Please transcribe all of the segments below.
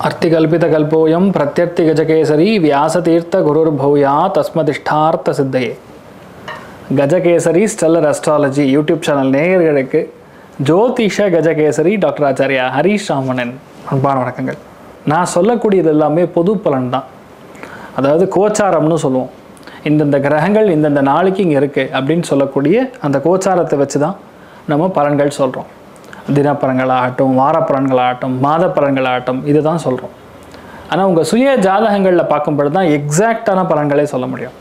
अर्तिकल्पितकल्पोऽयं प्रत्यर्तिगजकेसरी व्यासतीर्थगुरुर्भूया तस्मदिष्टार्थसिद्धये. Gajakesari stellar astrology YouTube channel நேயர்களுக்கு ஜோதிஷ கஜகேசரி டாக்டர் ஆச்சாரியா ஹரீஷ் ராமணன் அன்பான வணக்கங்கள். நான் சொல்லக்கூடியது எல்லாமே பொது பலன் தான். அதாவது கோச்சாரம்னு சொல்லுவோம். இந்தந்த கிரகங்கள் இந்தந்த நாளைக்கு இங்கே இருக்குது அப்படின்னு சொல்லக்கூடிய அந்த கோச்சாரத்தை வச்சு தான் நம்ம பலன்கள் சொல்கிறோம். தினப்பலன்களாகட்டும், வாரப்பலன்களாகட்டும், மாத பலன்களாகட்டும், இது தான் சொல்கிறோம். ஆனால் உங்கள் சுய ஜாதகங்களில் பார்க்கும்பொழுது தான் எக்ஸாக்டான பலன்களே சொல்ல முடியும்.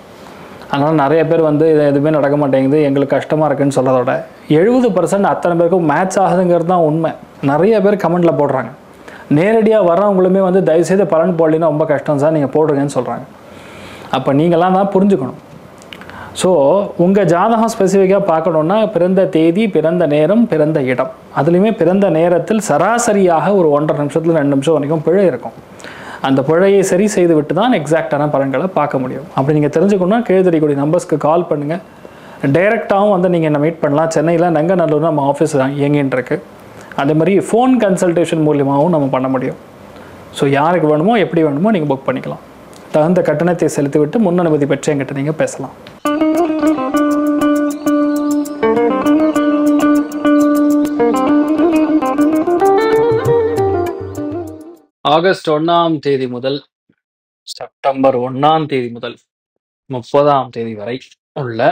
அதனால் நிறைய பேர் இது எதுவுமே நடக்க மாட்டேங்குது, எங்களுக்கு கஷ்டமாக இருக்குதுன்னு சொல்கிறதோட 70% அத்தனை பேருக்கும் மேட்ச் ஆகுதுங்கிறது தான் உண்மை. நிறைய பேர் கமெண்டில் போடுறாங்க. நேரடியாக வர்றவங்களுமே தயவுசெய்து பலன் போடலின்னா ரொம்ப கஷ்டம் சார், நீங்கள் போடுங்கன்னு சொல்கிறாங்க. அப்போ நீங்களாம் தான் புரிஞ்சுக்கணும். ஸோ உங்கள் ஜாதகம் ஸ்பெசிஃபிக்காக பார்க்கணுன்னா பிறந்த தேதி, பிறந்த நேரம், பிறந்த இடம், அதுலேயுமே பிறந்த நேரத்தில் சராசரியாக ஒரு 1.5 நிமிஷத்தில் 2 நிமிஷம் வரைக்கும் பிழை இருக்கும். அந்த பிழையை சரி செய்து விட்டு தான் எக்ஸாக்டான பலன்களை பார்க்க முடியும். அப்படி நீங்கள் தெரிஞ்சுக்கணுன்னா கீழ்தெரியக்கூடிய நம்பர்ஸ்க்கு கால் பண்ணுங்கள். டைரெக்டாகவும் நீங்கள் என்ன மீட் பண்ணலாம். சென்னையில் நங்கநல்லூர் நம்ம ஆஃபீஸ் இயங்கின்னு இருக்கு. அதே மாதிரி ஃபோன் கன்சல்டேஷன் மூலியமாகவும் நம்ம பண்ண முடியும். ஸோ யாருக்கு வேணுமோ எப்படி வேணுமோ நீங்கள் புக் பண்ணிக்கலாம். தகுந்த கட்டணத்தை செலுத்திவிட்டு முன் அனுமதி பெற்று என்கிட்ட நீங்கள் பேசலாம். ஆகஸ்ட் 1ஆம் தேதி முதல் செப்டம்பர் 1ஆம் தேதி முதல் 30ஆம் தேதி வரை உள்ள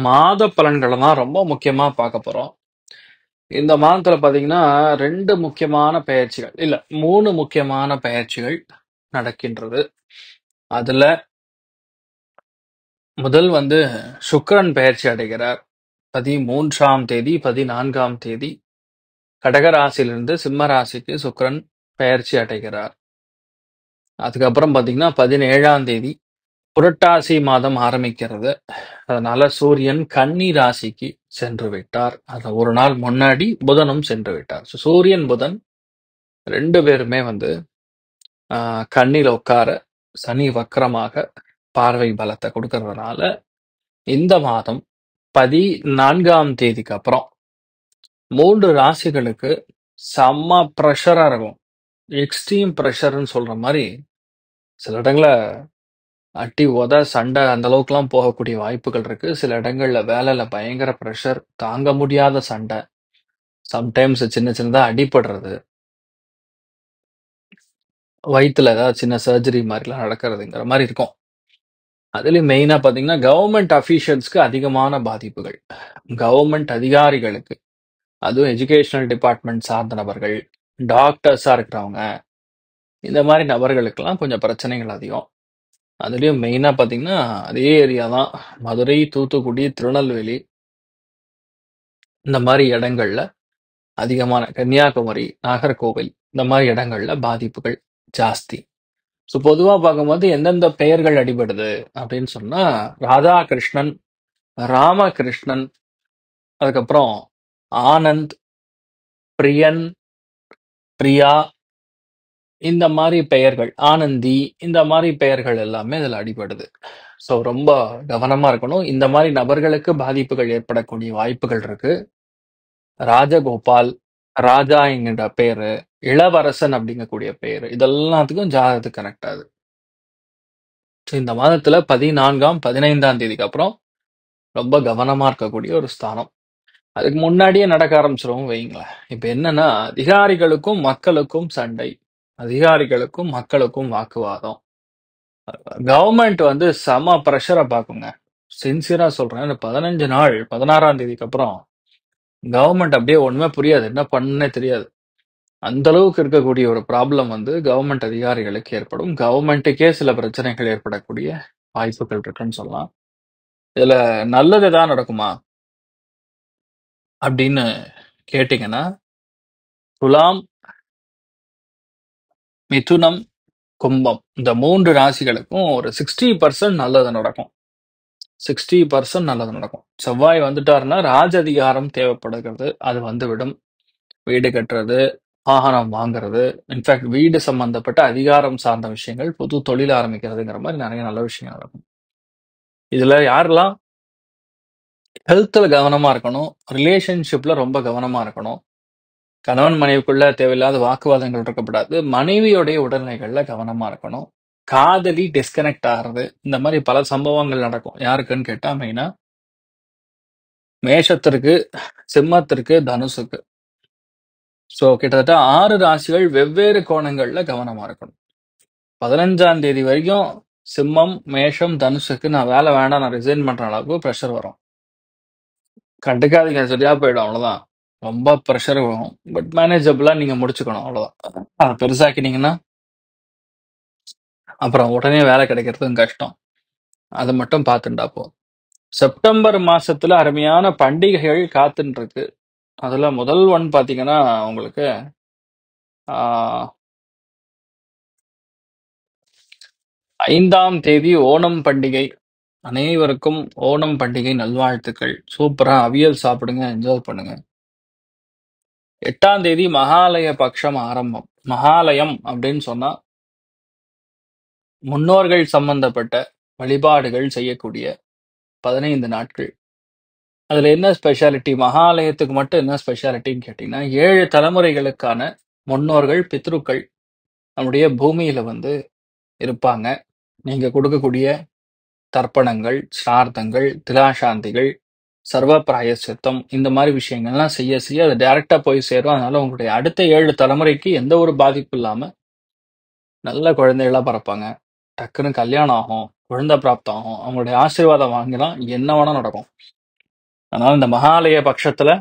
மாத பலன்களை தான் ரொம்ப முக்கியமா பார்க்க போறோம். இந்த மாதத்துல பாத்தீங்கன்னா 2 முக்கியமான பெயர்ச்சிகள், இல்ல 3 முக்கியமான பெயர்ச்சிகள் நடக்கின்றது. அதுல முதல் சுக்கிரன் பெயர்ச்சி அடைகிறார் 13ஆம் தேதி 14ஆம் தேதி. கடகராசியிலிருந்து சிம்ம ராசிக்கு சுக்கிரன் பெயர்ச்சி அடைகிறார். அதுக்கப்புறம் பாத்தீங்கன்னா 17ஆம் தேதி புரட்டாசி மாதம் ஆரம்பிக்கிறது. அதனால சூரியன் கன்னி ராசிக்கு சென்று விட்டார். அது ஒரு நாள் முன்னாடி புதனும் சென்று விட்டார். சூரியன் புதன் 2 பேருமே கன்னில உட்கார சனி வக்கரமாக பார்வை பலத்தை கொடுக்கறதுனால இந்த மாதம் 14ஆம் தேதிக்கு அப்புறம் 3 ராசிகளுக்கு செம்ம ப்ரெஷரா இருக்கும். எக்ஸ்ட்ரீம் ப்ரெஷர்ன்னு சொல்ற மாதிரி சில இடங்கள்ல அட்டி உத சண்டை அந்த அளவுக்குலாம் போகக்கூடிய வாய்ப்புகள் இருக்கு. சில இடங்கள்ல வேலையில பயங்கர ப்ரெஷர், தாங்க முடியாத சண்டை, சம்டைம்ஸ் சின்ன சின்னதா அடிபடுறது, வயிற்றுல ஏதாவது சின்ன சர்ஜரி மாதிரிலாம் நடக்கிறதுங்கிற மாதிரி இருக்கும். அதுலேயும் மெயினா பார்த்தீங்கன்னா கவர்மெண்ட் அஃபீஷியல்ஸ்க்கு அதிகமான பாதிப்புகள். கவர்மெண்ட் அதிகாரிகளுக்கு, அதுவும் எஜுகேஷனல் டிபார்ட்மெண்ட் சார்ந்த நபர்கள், டாக்டர்ஸா இருக்கிறவங்க, இந்த மாதிரி நபர்களுக்கெல்லாம் கொஞ்சம் பிரச்சனைகள் அதிகம். அதுலேயும் மெயினா பார்த்தீங்கன்னா அதே ஏரியா தான் மதுரை, தூத்துக்குடி, திருநெல்வேலி, இந்த மாதிரி இடங்கள்ல அதிகமான, கன்னியாகுமரி, நாகர்கோவில், இந்த மாதிரி இடங்கள்ல பாதிப்புகள் ஜாஸ்தி. ஸோ பொதுவாக பார்க்கும்போது எந்தெந்த பெயர்கள் அடிபடுது அப்படின்னு சொன்னா ராதாகிருஷ்ணன், ராமகிருஷ்ணன், அதுக்கப்புறம் ஆனந்த், பிரியன், பிரியா, இந்த மாதிரி பெயர்கள், ஆனந்தி, இந்த மாதிரி பெயர்கள் எல்லாமே இதில் அடிபடுது. ஸோ ரொம்ப கவனமா இருக்கணும். இந்த மாதிரி நபர்களுக்கு பாதிப்புகள் ஏற்படக்கூடிய வாய்ப்புகள் இருக்கு. ராஜகோபால், ராஜா என்கிற பேரு, இளவரசன் அப்படிங்கக்கூடிய பேரு, இதெல்லாத்துக்கும் ஜாதகத்துக்கு கனெக்ட் ஆகுது. ஸோ இந்த மாதத்துல 14ஆம் 15ஆம் தேதிக்கு அப்புறம் ரொம்ப கவனமா இருக்கக்கூடிய ஒரு ஸ்தானம். அதுக்கு முன்னாடியே நடக்க ஆரம்பிச்சிரும் வைங்களேன். இப்ப என்னன்னா, அதிகாரிகளுக்கும் மக்களுக்கும் சண்டை, அதிகாரிகளுக்கும் மக்களுக்கும் வாக்குவாதம். கவர்மெண்ட் செம ப்ரெஷரை பார்க்குங்க. சின்சியரா சொல்றேன். இந்த 15 நாள் 16ஆம் தேதிக்கு அப்புறம் கவர்மெண்ட் அப்படியே ஒண்ணுமே புரியாது, என்ன பண்ணே தெரியாது. அந்த அளவுக்கு இருக்கக்கூடிய ஒரு ப்ராப்ளம் கவர்மெண்ட் அதிகாரிகளுக்கு ஏற்படும். கவர்மெண்ட்டுக்கே சில பிரச்சனைகள் ஏற்படக்கூடிய வாய்ப்புகள் இருக்குன்னு சொல்லலாம். இதுல நல்லது தான் நடக்குமா அப்படின்னு கேட்டீங்கன்னா, துலாம், மிதுனம், கும்பம், இந்த 3 ராசிகளுக்கும் ஒரு 60% நல்லது நடக்கும். 60% நல்லது நடக்கும். செவ்வாய் வந்துட்டாருன்னா ராஜ அதிகாரம் தேவைப்படுகிறது, அது விடும். வீடு கட்டுறது, வாகனம் வாங்குறது, இன்ஃபேக்ட் வீடு சம்பந்தப்பட்ட அதிகாரம் சார்ந்த விஷயங்கள், புது தொழில் ஆரம்பிக்கிறதுங்கிற மாதிரி நிறைய நல்ல விஷயங்கள் நடக்கும். இதுல யாரெல்லாம் ஹெல்த்ல கவனமா இருக்கணும், ரிலேஷன்ஷிப்ல ரொம்ப கவனமா இருக்கணும், கணவன் மனைவிக்குள்ள தேவையில்லாத வாக்குவாதங்கள் இருக்கக்கூடாது. மனைவியோடைய உடல்நிலைகள்ல கவனமா இருக்கணும். காதலி டிஸ்கனெக்ட் ஆகிறது, இந்த மாதிரி பல சம்பவங்கள் நடக்கும். யாருக்குன்னு கேட்டா மெயினா மேஷத்திற்கு, சிம்மத்திற்கு, தனுசுக்கு. ஸோ கிட்டத்தட்ட 6 ராசிகள் வெவ்வேறு கோணங்கள்ல கவனமா இருக்கணும். 15ஆம் தேதி வரைக்கும் சிம்மம், மேஷம், தனுசுக்கு நான் வேலை வேண்டாம், நான் ரிசைன் பண்ற அளவுக்கு ப்ரெஷர் வரும். கண்டுக்காதீங்க, சரியா போயிடும், அவ்வளவுதான். ரொம்ப ப்ரெஷர் வரும், பட் மேனேஜபிளா நீங்க முடிச்சுக்கணும், அவ்வளவுதான். அதை பெருசாக்கினீங்கன்னா அப்புறம் உடனே வேலை கிடைக்கிறதும் கஷ்டம். அதை மட்டும் பார்த்துட்டா போதும். செப்டம்பர் மாசத்துல அருமையான பண்டிகைகள் காத்துட்டு இருக்கு. அதுல முதல் ஒன் பாத்தீங்கன்னா உங்களுக்கு 5ஆம் தேதி ஓணம் பண்டிகை. அனைவருக்கும் ஓணம் பண்டிகை நல்வாழ்த்துக்கள். சூப்பரா அவியல் சாப்பிடுங்க, என்ஜாய் பண்ணுங்க. 8ஆம் தேதி மகாலய பட்சம் ஆரம்பம். மகாலயம் அப்படின்னு சொன்னா முன்னோர்கள் சம்பந்தப்பட்ட வழிபாடுகள் செய்யக்கூடிய 15 நாட்கள். அதுல என்ன ஸ்பெஷாலிட்டி, மகாலயத்துக்கு மட்டும் என்ன ஸ்பெஷாலிட்டின்னு கேட்டீங்கன்னா 7 தலைமுறைகளுக்கான முன்னோர்கள், பித்ருக்கள் நம்முடைய பூமியில இருப்பாங்க. நீங்க கொடுக்கக்கூடிய தர்ப்பணங்கள், சிரார்த்தங்கள், திலாசாந்திகள், சர்வ பிராயசித்தம், இந்த மாதிரி விஷயங்கள்லாம் செய்ய செய்ய அது டைரக்டா போய் சேரும். அதனால உங்களுடைய அடுத்த 7 தலைமுறைக்கு எந்த ஒரு பாதிப்பு இல்லாம நல்ல குழந்தைகளா பிறப்பாங்க. டக்குன்னு கல்யாணம் ஆகும், குழந்தை பிராப்தம் ஆகும், அவங்களுடைய ஆசீர்வாதம் வாங்கலாம், என்ன வேணா நடக்கும். அதனால இந்த மகாலய பட்சத்துல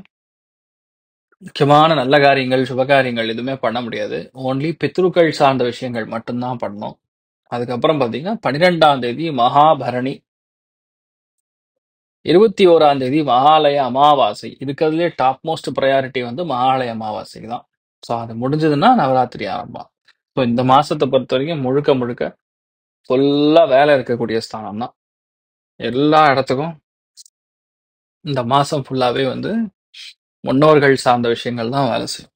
முக்கியமான நல்ல காரியங்கள், சுபகாரியங்கள் எதுவுமே பண்ண முடியாது. ஓன்லி பித்ருக்கள் சார்ந்த விஷயங்கள் மட்டும்தான் பண்ணணும். அதுக்கப்புறம் பாத்தீங்கன்னா 12ஆம் தேதி மகாபரணி, 21ஆம் தேதி மகாலய அமாவாசை. இருக்கிறதுலே டாப் மோஸ்ட் ப்ரையாரிட்டி மகாலய அமாவாசைக்கு தான். ஸோ அது முடிஞ்சதுன்னா நவராத்திரி ஆரம்பம். ஸோ இந்த மாசத்தை பொறுத்த வரைக்கும் முழுக்க முழுக்க ஃபுல்லா வேலை இருக்கக்கூடிய ஸ்தானம் தான். எல்லா இடத்துக்கும் இந்த மாசம் ஃபுல்லாவே முன்னோர்கள் சார்ந்த விஷயங்கள் தான் வேலை செய்யும்.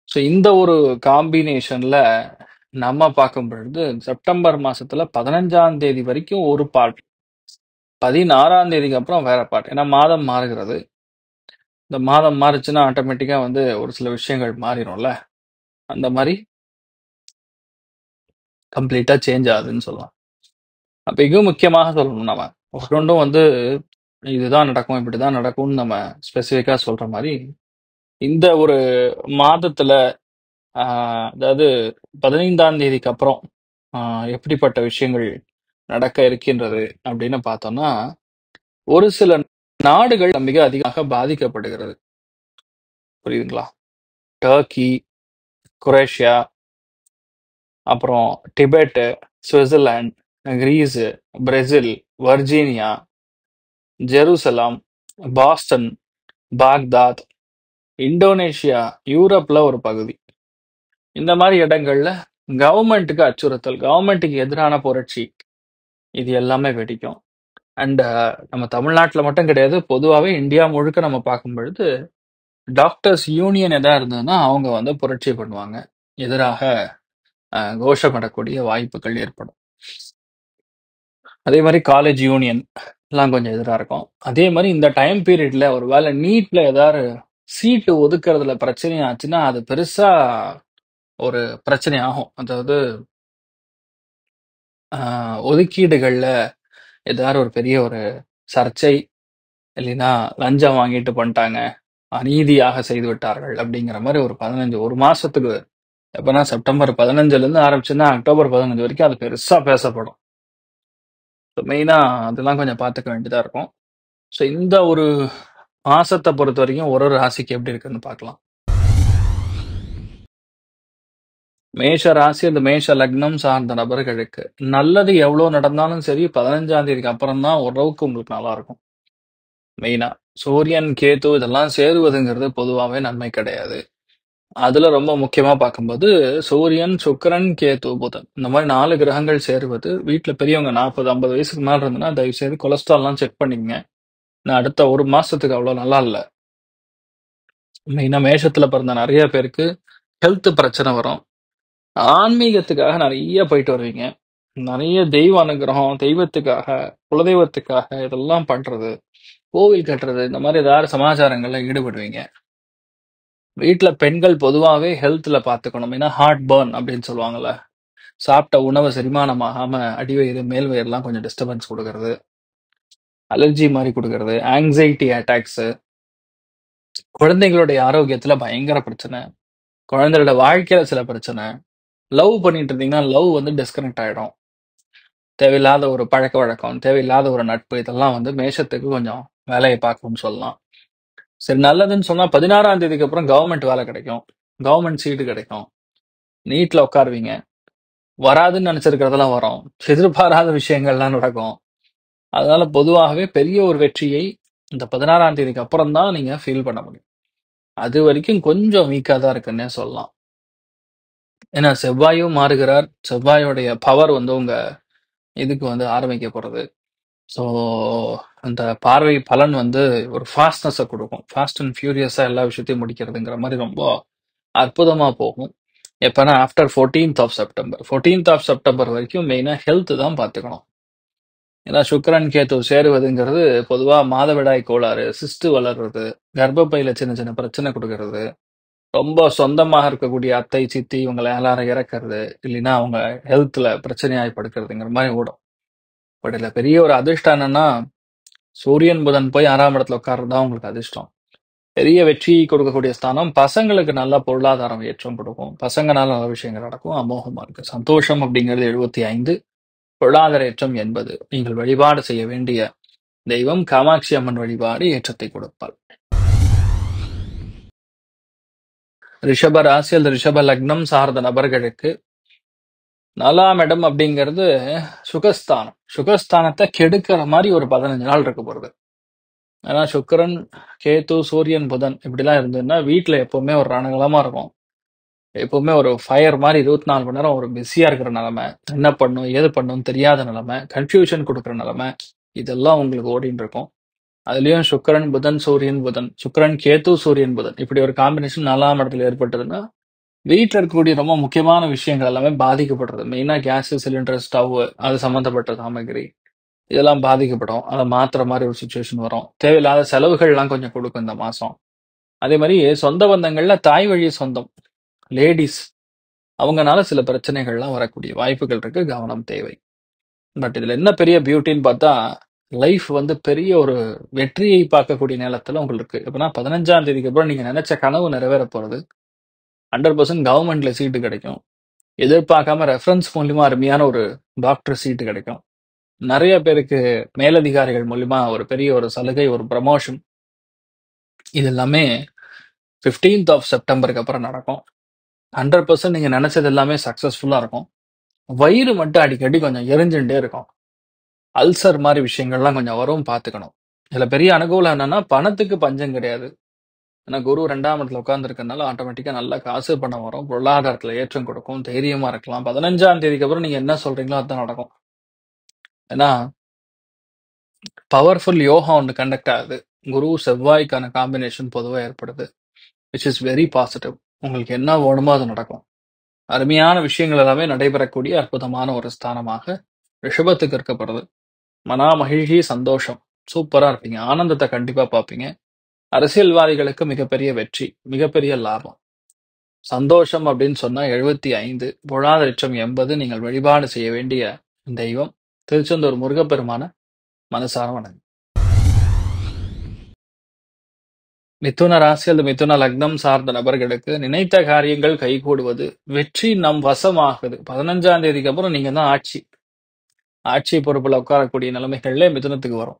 ஸோ இந்த ஒரு காம்பினேஷன்ல நம்ம பார்க்கும் பொழுது செப்டம்பர் மாசத்துல 15ஆம் தேதி வரைக்கும் ஒரு பார்ட், 16ஆம் தேதிக்கு அப்புறம் வேற பார்ட். ஏன்னா மாதம் மாறுகிறது. இந்த மாதம் மாறுச்சுன்னா ஆட்டோமேட்டிக்கா ஒரு சில விஷயங்கள் மாறிடும்ல, அந்த மாதிரி கம்ப்ளீட்டா சேஞ்ச் ஆகுதுன்னு சொல்லலாம். அப்ப மிக முக்கியமாக சொல்லணும், நம்ம ஒவ்வொன்றும் இதுதான் நடக்கும், இப்படிதான் நடக்கும்னு நம்ம ஸ்பெசிஃபிக்கா சொல்ற மாதிரி இந்த ஒரு மாதத்துல அதாவது 15ஆம் தேதிக்கு அப்புறம் எப்படிப்பட்ட விஷயங்கள் நடக்க இருக்கின்றது அப்படின்னு பார்த்தோம்னா, ஒரு சில நாடுகள் மிக அதிகமாக பாதிக்கப்படுகிறது. புரியுதுங்களா? டர்க்கி, குரேஷியா, அப்புறம் Tibet, Switzerland, Greece, Brazil, Virginia, Jerusalem, Boston, Baghdad, Indonesia, யூரோப்ல ஒரு பகுதி. இந்த மாதிரி இடங்கள்ல கவர்மெண்ட்டுக்கு அச்சுறுத்தல், கவர்மெண்ட்டுக்கு எதிரான புரட்சி, இது எல்லாமே வெடிக்கும். அண்ட் நம்ம தமிழ்நாட்டில் மட்டும் கிடையாது, பொதுவாகவே இந்தியா முழுக்க நம்ம பார்க்கும் பொழுது டாக்டர்ஸ் யூனியன் எதா இருந்ததுன்னா அவங்க புரட்சி பண்ணுவாங்க, எதிராக கோஷப்படக்கூடிய வாய்ப்புகள் ஏற்படும். அதே மாதிரி காலேஜ் யூனியன் எல்லாம் கொஞ்சம் எதிராக இருக்கும். அதே மாதிரி இந்த டைம் பீரியட்ல ஒரு வேளை நீட்ல ஏதாவது சீட்டு ஒதுக்குறதுல பிரச்சனை ஆச்சுன்னா அது பெருசா ஒரு பிரச்சனை ஆகும். அதாவது ஒதுக்கீடுகள்ல ஏதாவது ஒரு பெரிய ஒரு சர்ச்சை, இல்லைன்னா லஞ்சம் வாங்கிட்டு பண்ணிட்டாங்க, அநீதியாக செய்து விட்டார்கள் அப்படிங்கிற மாதிரி ஒரு 15 ஒரு மாசத்துக்கு, எப்பன்னா செப்டம்பர் 15ல இருந்து ஆரம்பிச்சுன்னா அக்டோபர் 15 வரைக்கும் அது பெருசா பேசப்படும். மெயினா அதெல்லாம் கொஞ்சம் பார்த்துக்க வேண்டியதா இருக்கும். ஸோ இந்த ஒரு மாசத்தை பொறுத்த வரைக்கும் ஒரு ராசிக்கு எப்படி இருக்குன்னு பார்க்கலாம். மேஷ ராசி, அந்த மேஷ லக்னம் சார்ந்த நபர்களுக்கு நல்லது எவ்வளவு நடந்தாலும் சரி 15ஆம் தேதிக்கு அப்புறம் தான் ஓரளவுக்கு உங்களுக்கு நல்லா இருக்கும். மெயினா சூரியன், கேது இதெல்லாம் சேருவதுங்கிறது பொதுவாகவே நன்மை கிடையாது. அதுல ரொம்ப முக்கியமா பார்க்கும்போது சூரியன், சுக்கிரன், கேது, புதன் இந்த மாதிரி 4 கிரகங்கள் சேருவது, வீட்டுல பெரியவங்க 40-50 வயசுக்கு மேல இருந்ததுன்னா தயவு செய்து கொலஸ்ட்ரால்லாம் செக் பண்ணிக்கங்க. நான் அடுத்த ஒரு மாசத்துக்கு அவ்வளவு நல்லா இல்லை. மெயினா மேஷத்துல பிறந்த நிறைய பேருக்கு ஹெல்த் பிரச்சனை வரும். ஆன்மீகத்துக்காக நிறைய போயிட்டு வருவீங்க. நிறைய தெய்வ அனுகிரகம், தெய்வத்துக்காக, குலதெய்வத்துக்காக இதெல்லாம் பண்றது, கோவில் கட்டுறது, இந்த மாதிரி ஏதாவது சமாச்சாரங்கள்ல ஈடுபடுவீங்க. வீட்ல பெண்கள் பொதுவாவே ஹெல்த்ல பார்த்துக்கணும். ஏன்னா ஹார்ட் பர்ன் அப்படின்னு சொல்லுவாங்கல்ல. சாப்பிட்ட உணவு செரிமானம் ஆகாம அடிவயிறு, மேல் வயிறுலாம் கொஞ்சம் டிஸ்டர்பன்ஸ் குடுக்கறது. அலர்ஜி மாரி குடுக்கறது. Anxiety attacks. குழந்தைகளுடைய ஆரோக்கியத்துல பயங்கர பிரச்சனை. குழந்தைகளோட வாழ்க்கையில சில பிரச்சனை. லவ் பண்ணிட்டு இருந்தீங்கன்னா, லவ் வந்து டிஸ்கனெக்ட் ஆயிடும். தேவையில்லாத ஒரு பழக்கவழக்கம், தேவையில்லாத ஒரு நட்பு இதெல்லாம் வந்து மேஷத்துக்கு கொஞ்சம் வேலைய பார்க்கும்னு சொல்லலாம். சரி நல்லதுன்னு சொன்னா 16ஆம் தேதிக்கு அப்புறம் கவர்ன்மெண்ட் வேலை கிடைக்கும். கவர்ன்மெண்ட் சீட்டு கிடைக்கும். நீட்ல உட்காருவீங்க. வராதுன்னு நெனச்சிருக்கிறதெல்லாம் வரும். எதிர்பாராத விஷயங்கள்லாம் நடக்கும். அதனால பொதுவாகவே பெரிய ஒரு வெற்றியை இந்த 16ஆம் தேதிக்கு அப்புறம் தான் நீங்க ஃபீல் பண்ண முடியும். அதுவரைக்கும் கொஞ்சம் வீக்கா தான் இருக்குன்னே சொல்லலாம். ஏன்னா செவ்வாயும் மாறுகிறார். செவ்வாயோடைய பவர் வந்து உங்க இதுக்கு வந்து ஆரம்பிக்க போறது. ஸோ அந்த பார்வை பலன் வந்து ஒரு ஃபாஸ்ட்னஸ குடுக்கும். ஃபாஸ்ட் அண்ட் ஃபியூரியஸா எல்லா விஷயத்தையும் முடிக்கிறதுங்கிற மாரி ரொம்ப அற்புதமா போகும். எப்பன்னா ஆஃப்டர் 14த் ஆஃப் செப்டம்பர். 14த் ஆஃப் செப்டம்பர் வரைக்கும் மெயினா ஹெல்த் தான் பார்த்துக்கணும். ஏன்னா சுக்கிரன், கேது சேருவதுங்கிறது பொதுவா மாதவிடாய் கோளாறு, சிஸ்ட் வளர்றது, கர்ப்பப்பையில சின்ன சின்ன பிரச்சனை குடுக்கறது, ரொம்ப சொந்தமாக இருக்கக்கூடிய அத்தை, சித்தி இவங்கள எல்லாரும் இறக்கறது, இல்லைன்னா அவங்க ஹெல்த்ல பிரச்சனையாயி படுக்கிறதுங்கிற மாரி ஓடும். பட் இதுல பெரிய ஒரு அதிர்ஷ்டம் என்னன்னா, சூரியன், புதன் போய் 6ஆம் இடத்துல உட்கார்றது தான் உங்களுக்கு அதிர்ஷ்டம். பெரிய வெற்றியை கொடுக்கக்கூடிய ஸ்தானம். பசங்களுக்கு நல்ல பொருளாதாரம் ஏற்றம் கொடுக்கும். பசங்கனால நல்ல விஷயங்கள் நடக்கும். அமோகமா இருக்கு. சந்தோஷம் அப்படிங்கிறது 75, பொருளாதார ஏற்றம் 80. நீங்கள் வழிபாடு செய்ய வேண்டிய தெய்வம் காமாட்சி அம்மன் வழிபாடு ஏற்றத்தை கொடுப்பாள். ரிஷப ராசி அல்லது ரிஷப லக்னம் சார்ந்த நபர்களுக்கு 4ஆம் இடம் அப்படிங்கிறது சுகஸ்தானம். சுகஸ்தானத்தை கெடுக்கிற மாதிரி ஒரு 15 நாள் இருக்க போறது. ஏன்னா சுக்கிரன், கேது, சூரியன், புதன் இப்படிலாம் இருந்ததுன்னா வீட்ல எப்பவுமே ஒரு ரணகலமா இருக்கும். எப்பவுமே ஒரு ஃபயர் மாதிரி 24 மணி நேரம் ஒரு பிஸியா இருக்கிற நிலைமை. என்ன பண்ணும், ஏது பண்ணும்னு தெரியாத நிலைமை, கன்ஃபியூஷன் கொடுக்குற நிலைமை, இதெல்லாம் உங்களுக்கு ஓடின்னு இருக்கும். அதுலயும் சுக்கிரன், புதன், சூரியன், புதன், சுக்கிரன், கேது, சூரியன், புதன் இப்படி ஒரு காம்பினேஷன் 4ஆம் இடத்துல ஏற்பட்டதுன்னா வீட்ல இருக்கக்கூடிய ரொம்ப முக்கியமான விஷயங்கள் எல்லாமே பாதிக்கப்படுறது. மெயினா கேஸ் சிலிண்டர், ஸ்டவ் அது சம்பந்தப்பட்ட சாமகிரி இதெல்லாம் பாதிக்கப்படும். அதை மாத்துற மாதிரி ஒரு சுச்சுவேஷன் வரும். தேவையில்லாத செலவுகள்லாம் கொஞ்சம் கொடுக்கும் இந்த மாசம். அதே மாதிரி சொந்த பந்தங்கள்ல தாய் வழி சொந்தம் லேடிஸ் அவங்கனால சில பிரச்சனைகள்லாம் வரக்கூடிய வாய்ப்புகள் இருக்கு. கவனம் தேவை. பட் இதுல என்ன பெரிய பியூட்டின்னு பார்த்தா, லைஃப் வந்து பெரிய ஒரு வெற்றியை பார்க்கக்கூடிய நேரத்துல உங்களுக்கு எப்படின்னா 15ஆம் தேதிக்கு அப்புறம் நீங்க நினைச்ச கனவு நிறைவேற போறது. 100% கவர்மெண்ட்ல சீட்டு கிடைக்கும். எதிர்பார்க்காம ரெஃபரன்ஸ் மூலியமா அருமையான ஒரு டாக்டர் சீட்டு கிடைக்கும். நிறைய பேருக்கு மேலதிகாரிகள் மூலியமா ஒரு பெரிய ஒரு சலுகை, ஒரு ப்ரமோஷன் இது எல்லாமே 15th ஆஃப் செப்டம்பருக்கு அப்புறம் நடக்கும். 100% நீங்க நினைச்சது எல்லாமே சக்சஸ்ஃபுல்லா இருக்கும். வயிறு மட்டும் அடிக்கடி கொஞ்சம் எரிஞ்சுட்டே இருக்கும். அல்சர் மாதிரி விஷயங்கள்லாம் கொஞ்சம் வரும், பார்த்துக்கணும். இதுல பெரிய அனுகூலம் என்னன்னா பணத்துக்கு பஞ்சம் கிடையாது. ஏன்னா குரு 2ஆம் இடத்துல உட்கார்ந்துருக்கனால ஆட்டோமேட்டிக்கா நல்ல காசு பணம் வரும். பொருளாதாரத்துல ஏற்றம் கொடுக்கும். தைரியமா இருக்கலாம். 15ஆம் தேதிக்கு அப்புறம் நீங்க என்ன சொல்றீங்களோ அதுதான் நடக்கும். ஏன்னா பவர்ஃபுல் யோகா ஒன்று கண்டக்ட் ஆகுது. குரு செவ்வாய்க்கான காம்பினேஷன் பொதுவாக ஏற்படுது. Which is very positive. உங்களுக்கு என்ன வேணுமோ அது நடக்கும். அருமையான விஷயங்கள் எல்லாமே நடைபெறக்கூடிய அற்புதமான ஒரு ஸ்தானமாக ரிஷபத்துக்கு இருக்கப்படுது. மனா மகிழ்ச்சி, சந்தோஷம், சூப்பரா இருப்பீங்க. ஆனந்தத்தை கண்டிப்பா பார்ப்பீங்க. அரசியல்வாதிகளுக்கு மிகப்பெரிய வெற்றி, மிகப்பெரிய லாபம். சந்தோஷம் அப்படின்னு சொன்னா 75, பொருளாதாரம் 80. நீங்கள் வழிபாடு செய்ய வேண்டிய தெய்வம் திருச்செந்தூர் முருகப்பெருமான மனசார வணங்கு. மிதுன ராசி அல்லது மிதுன லக்னம் சார்ந்த நபர்களுக்கு நினைத்த காரியங்கள் கைகூடுவது, வெற்றி நம் வசமாகுது. 15ஆம் தேதிக்கு அப்புறம் நீங்க தான் ஆட்சி பொறுப்புல உட்காரக்கூடிய நிலைமைகள்ல மிதுனத்துக்கு வரும்.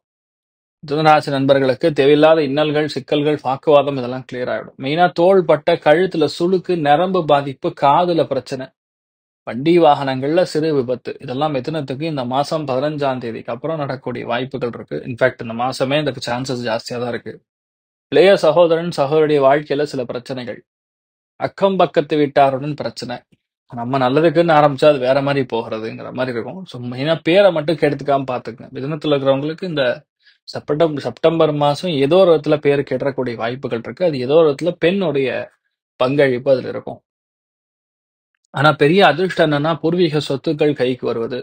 மிதுனராசி நண்பர்களுக்கு தேவையில்லாத இன்னல்கள், சிக்கல்கள், வாக்குவாதம் இதெல்லாம் கிளியர் ஆயிடும். மெயினா தோள்பட்ட, கழுத்துல சுளுக்கு, நரம்பு பாதிப்பு, காதுல பிரச்சனை, வண்டி வாகனங்கள்ல சிறு விபத்து இதெல்லாம் மிதுனத்துக்கு இந்த மாசம் 15ஆம் தேதிக்கு அப்புறம் நடக்கக்கூடிய வாய்ப்புகள் இருக்கு. இன்ஃபேக்ட் இந்த மாசமே இதுக்கு சான்சஸ் ஜாஸ்தியா தான் இருக்கு. இளைய சகோதரன், சகோதரியுடைய வாழ்க்கையில சில பிரச்சனைகள், அக்கம் பக்கத்து வீட்டாருடன் பிரச்சனை, நம்ம நல்லதுக்குன்னு ஆரம்பிச்சா அது வேற மாதிரி போகிறதுங்கிற மாதிரி இருக்கும். ஸோ மெயினா பேரை மட்டும் கெடுத்துக்காம பாத்துக்கங்க. மிதுனத்துல இருக்கிறவங்களுக்கு இந்த செப்டம்பர் மாசம் ஏதோ ஒரு விதத்துல பேரு கெடக்கூடிய வாய்ப்புகள் இருக்கு. அது ஏதோ ஒரு விதத்துல பெண்ணுடைய பங்களிப்பு அதுல இருக்கும். ஆனா பெரிய அதிர்ஷ்டம் என்னன்னா பூர்வீக சொத்துக்கள் கைக்கு வருவது,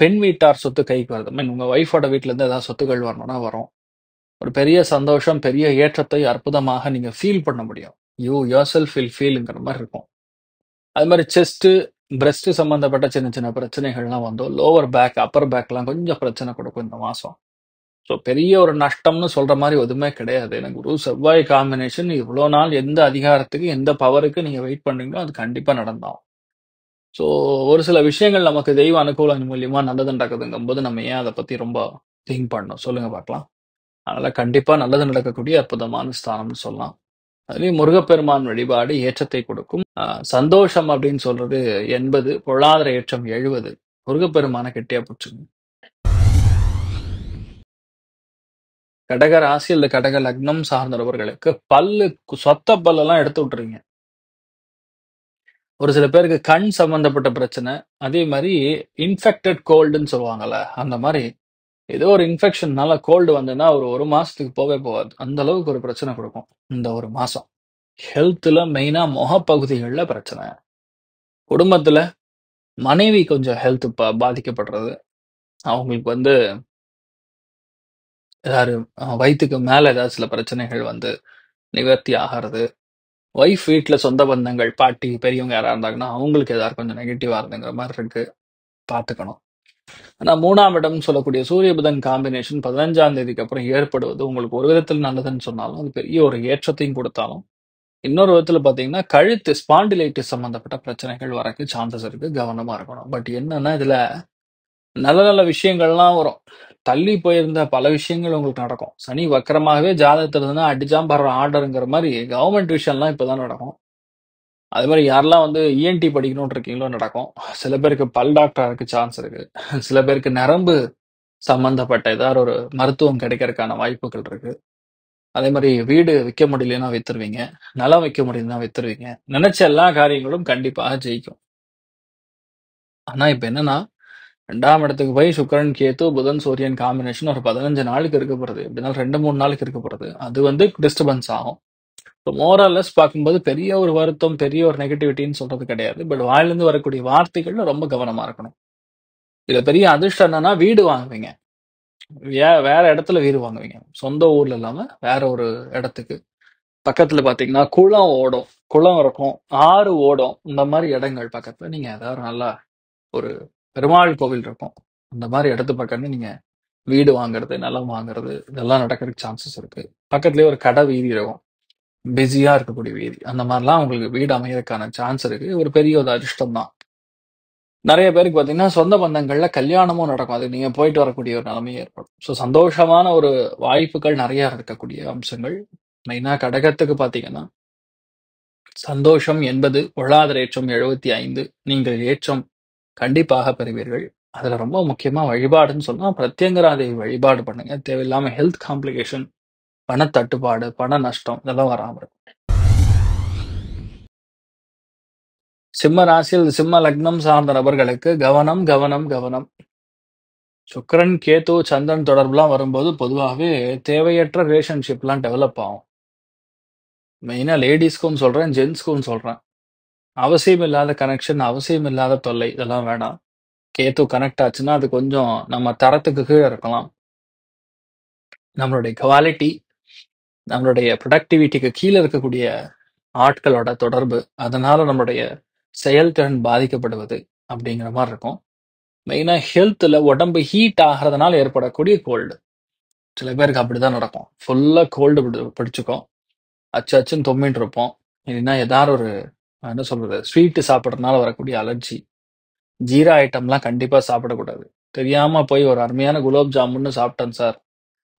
பெண் வீட்டார் சொத்து கைக்கு வருது. மீன் உங்க ஒய்ஃபோட வீட்டுல இருந்து ஏதாவது சொத்துக்கள் வரணும்னா வரும். ஒரு பெரிய சந்தோஷம், பெரிய ஏற்றத்தை அற்புதமாக நீங்க ஃபீல் பண்ண முடியும். யூ யோர் செல்ஃப் வில் ஃபீல்ங்கிற மாதிரி இருக்கும். அது மாதிரி செஸ்ட், பிரஸ்ட் சம்பந்தப்பட்ட சின்ன சின்ன பிரச்சனைகள்லாம் வந்தோம். லோவர் பேக், அப்பர் பேக்லாம் கொஞ்சம் பிரச்சனை கொடுக்கும் இந்த மாசம். ஸோ பெரிய ஒரு நஷ்டம்னு சொல்ற மாதிரி எதுவுமே கிடையாது. எனக்கு குரு செவ்வாய் காம்பினேஷன் இவ்வளோ நாள் எந்த அதிகாரத்துக்கு எந்த பவருக்கு நீங்க வெயிட் பண்றீங்களோ அது கண்டிப்பா நடந்தாகும். ஸோ ஒரு சில விஷயங்கள் நமக்கு தெய்வ அனுகூலம் மூலியமா நல்லது நடக்குதுங்கும் போது நம்ம ஏன் அதை பத்தி ரொம்ப திங்க் பண்ணணும் சொல்லுங்க பார்க்கலாம். அதனால கண்டிப்பா நல்லது நடக்கக்கூடிய அற்புதமான ஸ்தானம்னு சொல்லலாம். அதுலயும் முருகப்பெருமான் வழிபாடு ஏற்றத்தை கொடுக்கும். சந்தோஷம் அப்படின்னு சொல்றது 80, பொருளாதார ஏற்றம் 70. முருகப்பெருமான கெட்டியா பிடிச்சுங்க. கடக ராசி அல்லது கடக லக்னம் சார்ந்தவர்களுக்கு பல்லு, சொத்த பல்லெல்லாம் எடுத்து விட்டுறீங்க. ஒரு சில பேருக்கு கண் சம்பந்தப்பட்ட பிரச்சனை, அதே மாதிரி இன்ஃபெக்டட் கோல்டுன்னு சொல்லுவாங்கல்ல, அந்த மாதிரி ஏதோ ஒரு இன்ஃபெக்ஷன்னால கோல்டு வந்ததுன்னா ஒரு மாசத்துக்கு போவே போகாது. அந்த அளவுக்கு ஒரு பிரச்சனை கொடுக்கும் இந்த ஒரு மாசம். ஹெல்த்ல மெயினா முகப்பகுதிகளில் பிரச்சனை. குடும்பத்துல மனைவி கொஞ்சம் ஹெல்த் பாதிக்கப்படுறது. அவங்களுக்கு ஏதாவது வயிற்றுக்கு மேல ஏதாவது சில பிரச்சனைகள் நிவர்த்தி ஆகிறது. ஒய்ஃப் வீட்டுல சொந்த பந்தங்கள், பாட்டி, பெரியவங்க யாரா இருந்தாங்கன்னா அவங்களுக்கு ஏதாவது கொஞ்சம் நெகட்டிவா இருந்துங்கிற மாதிரி இருக்கு, பார்த்துக்கணும். ஆனா 3ஆம் இடம் சொல்லக்கூடிய சூரிய புதன் காம்பினேஷன் 15ஆம் தேதிக்கு அப்புறம் ஏற்படுவது உங்களுக்கு ஒரு விதத்தில் நல்லதுன்னு சொன்னாலும் அது பெரிய ஒரு ஏற்றத்தையும் கொடுத்தாலும், இன்னொரு விதத்துல பாத்தீங்கன்னா கழுத்து ஸ்பாண்டிலைட்டிஸ் சம்பந்தப்பட்ட பிரச்சனைகள் வரக்கு சான்சஸ் இருக்கு, கவனமா இருக்கணும். பட் என்னன்னா இதுல நல்ல நல்ல விஷயங்கள்லாம் வரும். தள்ளி போயிருந்த பல விஷயங்கள் உங்களுக்கு நடக்கும். சனி வக்கரமாகவே ஜாதகத்துல இருந்தா அடிச்சாம் படுற ஆர்டருங்கிற மாதிரி கவர்மெண்ட் விஷயம்லாம் இப்பதான் நடக்கும். அது மாதிரி யாரெல்லாம் இஎன்டி படிக்கணும்னு இருக்கீங்களோ நடக்கும். சில பேருக்கு பல் டாக்டரா இருக்கு சான்ஸ் இருக்கு. சில பேருக்கு நரம்பு சம்பந்தப்பட்ட ஏதாவது ஒரு மருத்துவம் கிடைக்கிறதுக்கான வாய்ப்புகள் இருக்கு. அதே மாதிரி வீடு விற்க முடியலன்னா வித்துருவீங்க, நிலம் விற்க முடியலன்னா வித்துருவீங்க. நினைச்ச எல்லா காரியங்களும் கண்டிப்பாக ஜெயிக்கும். ஆனா இப்ப என்னன்னா 2ஆம் இடத்துக்கு போய் சுக்கிரன், கேது, புதன், சூரியன் காம்பினேஷன் ஒரு 15 நாளுக்கு இருக்க போறது. எப்படின்னா 2-3 நாளுக்கு இருக்க போறது. அது டிஸ்டர்பன்ஸ் ஆகும். மோரலஸ் பார்க்கும்போது பெரிய ஒரு வருத்தம், பெரிய ஒரு நெகட்டிவிட்டின்னு சொல்றது கிடையாது. பட் வாயிலிருந்து வரக்கூடிய வார்த்தைகள்ல ரொம்ப கவனமா இருக்கணும். இதுல பெரிய அதிர்ஷ்டம் என்னன்னா வீடு வாங்குவீங்க. வேற இடத்துல வீடு வாங்குவீங்க. சொந்த ஊர்ல இல்லாம வேற ஒரு இடத்துக்கு. பக்கத்துல பாத்தீங்கன்னா குளம் ஓடும், குளம் இருக்கும், ஆறு ஓடும். இந்த மாதிரி இடங்கள் பக்கத்துல நீங்க ஏதாவது நல்லா ஒரு பெருமாள் கோவில் இருக்கும். அந்த மாதிரி இடத்து பக்கம்னு நீங்க வீடு வாங்குறது, நிலம் வாங்குறது இதெல்லாம் நடக்கிறதுக்கு சான்சஸ் இருக்கு. பக்கத்துலயே ஒரு கடை வீதி இருக்கும், பிஸியா இருக்கக்கூடிய வீதி. அந்த மாதிரிலாம் உங்களுக்கு வீடு அமையறதுக்கான சான்ஸ் இருக்கு. ஒரு பெரிய ஒரு அதிர்ஷ்டம் தான். நிறைய பேருக்கு பாத்தீங்கன்னா சொந்த பந்தங்கள்ல கல்யாணமும் நடக்கும். அது நீங்க போயிட்டு வரக்கூடிய ஒரு நிலைமையே ஏற்படும். ஸோ சந்தோஷமான ஒரு வாய்ப்புகள் நிறைய இருக்கக்கூடிய அம்சங்கள். மெயினா கடகத்துக்கு பாத்தீங்கன்னா சந்தோஷம் 80, பொருளாதார ஏற்றம் 75. நீங்கள் ஏற்றம் கண்டிப்பாக பெறுவீர்கள். அதுல ரொம்ப முக்கியமா வழிபாடுன்னு சொன்னா பிரத்யங்கராதேவி வழிபாடு பண்ணுங்க. தேவையில்லாம ஹெல்த் காம்ப்ளிகேஷன், பணத்தட்டுப்பாடு, பண நஷ்டம் இதெல்லாம் வராம இருக்கும். சிம்ம ராசியில் சிம்ம லக்னம் சார்ந்த நபர்களுக்கு கவனம் கவனம் கவனம். சுக்கிரன், கேது, சந்திரன் தொடர்புலாம் வரும்போது பொதுவாகவே தேவையற்ற ரிலேஷன்ஷிப்லாம் டெவலப் ஆகும். மெயினா லேடிஸ்க்கும் சொல்றேன், ஜென்ஸ்க்கும் சொல்றேன். அவசியம் இல்லாத கனெக்ஷன், அவசியம் இல்லாத தொல்லை இதெல்லாம் வேணாம். கேது கனெக்ட் ஆச்சுன்னா அது கொஞ்சம் நம்ம தரத்துக்கு கீழே இருக்கலாம். நம்மளுடைய குவாலிட்டி, நம்மளுடைய ப்ரொடக்டிவிட்டிக்கு கீழே இருக்கக்கூடிய ஆட்களோட தொடர்பு, அதனால நம்மளுடைய செயல்திறன் பாதிக்கப்படுவது அப்படிங்கிற மாதிரி இருக்கும். மெயினா ஹெல்த்ல உடம்பு ஹீட் ஆகிறதுனால ஏற்படக்கூடிய கோல்டு. சில பேருக்கு அப்படிதான் நடக்கும். ஃபுல்லா கோல்டு பிடிச்சுக்கும், அச்சு அச்சுன்னு தொம்மிட்டு இருப்போம். இல்லைன்னா ஏதாவது ஒரு என்ன சொல்றது ஸ்வீட்டு சாப்பிட்றதுனால வரக்கூடிய அலர்ஜி. ஜீரா ஐட்டம்லாம் கண்டிப்பா சாப்பிடக்கூடாது. தெரியாம போய் ஒரு அருமையான குலோப் ஜாமுன்னு சாப்பிட்டேன் சார்,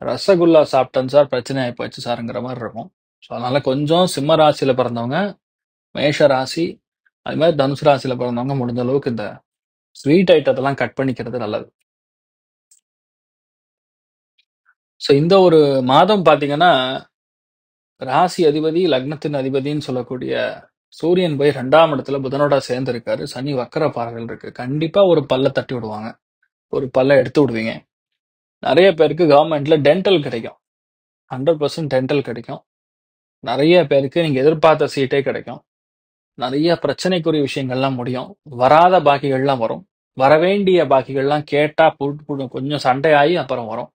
ரசகுல்லா சாப்பிட்டேன் சார், பிரச்சனை ஆயிப்போச்சு சாருங்கிற மாதிரி இருக்கும். ஸோ அதனால கொஞ்சம் சிம்ம ராசியில பிறந்தவங்க, மேஷ ராசி, அது மாதிரி தனுசு ராசியில பிறந்தவங்க முடிஞ்ச அளவுக்கு இந்த ஸ்வீட் ஐட்டத்தெல்லாம் கட் பண்ணிக்கிறது நல்லது. ஸோ இந்த ஒரு மாதம் பாத்தீங்கன்னா ராசி அதிபதி, லக்னத்தின் அதிபதின்னு சொல்லக்கூடிய சூரியன் போய் 2ஆம் இடத்துல புதனோட சேர்ந்து இருக்காரு. சனி வக்கர பார்வையில் இருக்கு. கண்டிப்பா ஒரு பல்ல தட்டி விடுவாங்க, ஒரு பல்ல எடுத்து விடுவீங்க. நிறைய பேருக்கு கவர்மெண்ட்ல டென்டல் கிடைக்கும், 100% டென்டல் கிடைக்கும். நிறைய பேருக்கு நீங்க எதிர்பார்த்த சீட்டே கிடைக்கும். நிறைய பிரச்சனைக்குரிய விஷயங்கள்லாம் முடியும். வராத பாக்கிகள்லாம் வரும். வரவேண்டிய பாக்கிகள்லாம் கேட்டா கொஞ்சம் சண்டையாகி அப்புறம் வரும்.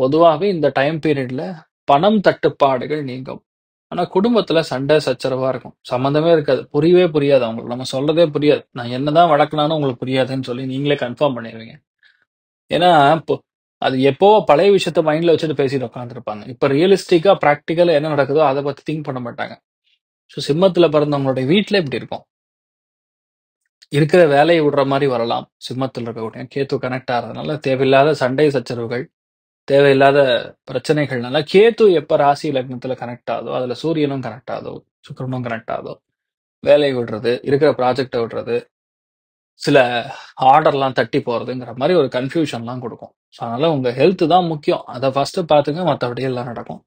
பொதுவாகவே இந்த டைம் பீரியட்ல பணம் தட்டுப்பாடுகள் நீங்கும். ஆனா குடும்பத்துல சண்டை சச்சரவா இருக்கும். சம்மந்தமே இருக்காது. புரியவே புரியாது அவங்களுக்கு. நம்ம சொல்றதே புரியாது. நான் என்னதான் வளர்க்கனாலும் உங்களுக்கு புரியாதுன்னு சொல்லி நீங்களே கன்ஃபார்ம் பண்ணிருவீங்க. ஏன்னா, இப்போ அது எப்பவோ பழைய விஷயத்த மைண்ட்ல வச்சுட்டு பேசிட்டு உட்காந்துருப்பாங்க. இப்ப ரியலிஸ்டிக்கா, பிராக்டிகலா என்ன நடக்குதோ அத பத்தி திங்க் பண்ண மாட்டாங்க. ஸோ சிம்மத்துல பிறந்தவங்களுடைய வீட்ல இப்படி இருக்கும். இருக்கிற வேலைய விடுற மாரி வரலாம். சிம்மத்துல இருக்கக்கூடிய கேத்து கனெக்ட் ஆறதுனால தேவையில்லாத சண்டை சச்சரவுகள், தேவையில்லாத பிரச்சனைகள்னால கேத்து எப்ப ராசி லக்னத்துல கனெக்ட் ஆகுதோ, அதுல சூரியனும் கனெக்ட் ஆகுதோ, சுக்கிரனும் கனெக்ட் ஆகுதோ, வேலைய விடுறது, இருக்கிற ப்ராஜெக்ட்ட விடுறது, சில ஆர்டர்லாம் தட்டி போறதுங்கிற மாரி ஒரு கன்ஃப்யூஷன்லாம் குடுக்கும். ஸோ அதனால உங்க ஹெல்த் தான் முக்கியம். அத ஃபர்ஸ்ட்டு பாத்துங்க. மத்தபடி எல்லாம் நடக்கும்.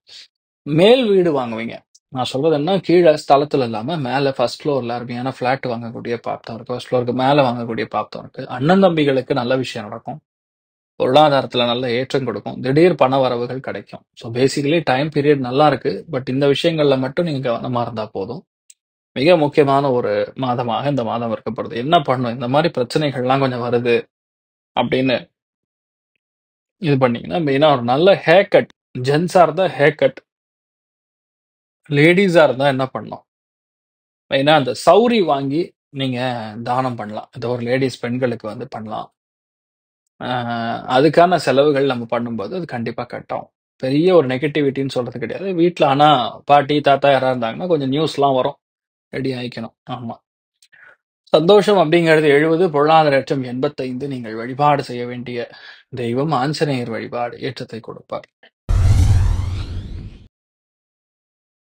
மேல் வீடு வாங்குவீங்க. நான் சொல்றது என்ன, கீழ ஸ்தலத்துல இல்லாம மேல ஃபர்ஸ்ட் ஃப்ளோர்ல அருமையான ஃபிளாட் வாங்கக்கூடிய பிராப்தம் இருக்கு. ஃபர்ஸ்ட் ஃப்ளோருக்கு மேல வாங்கக்கூடிய பிராப்தம் இருக்கு. அண்ணன் தம்பிகளுக்கு நல்ல விஷயம் நடக்கும். பொருளாதாரத்துல நல்ல ஏற்றம் கொடுக்கும். திடீர் பண வரவுகள் கிடைக்கும். ஸோ பேசிக்கலி டைம் பீரியட் நல்லா இருக்கு. பட் இந்த விஷயங்கள்ல மட்டும் நீங்க கவனமா இருந்தா போதும். மிக முக்கியமான ஒரு மாதமாக இந்த மாதம் இருக்கப்படுது. என்ன பண்ணும்? இந்த மாரி பிரச்சனைகள்லாம் கொஞ்சம் வருது அப்படின்னு இது பண்ணீங்கன்னா, மெயினா ஒரு நல்ல ஹேர் கட். ஜென்ஸா இருந்தா ஹேர் கட். லேடீஸா இருந்தா என்ன பண்ணணும்? மெயினா அந்த சௌரி வாங்கி நீங்க தானம் பண்ணலாம். இது ஒரு லேடீஸ் பெண்களுக்கு வந்து பண்ணலாம். அ அதுக்கான செலவுகள் நம்ம பண்ணும்போது அது கண்டிப்பா கட் ஆகும். பெரிய ஒரு நெகட்டிவிட்டின்னு சொல்றது கிடையாது. வீட்ல ஆனா பாட்டி, தாத்தா யாராவது இருந்தாங்கன்னா கொஞ்சம் நியூஸ்லாம் வரும். ரெடி ஆயிக்கணும். ஆமா. சந்தோஷம் அப்படிங்கிறது 70, பொருளாதார ஏற்றம் 85. நீங்கள் வழிபாடு செய்ய வேண்டிய தெய்வம் ஆஞ்சநேயர் வழிபாடு ஏற்றத்தை கொடுப்பார்.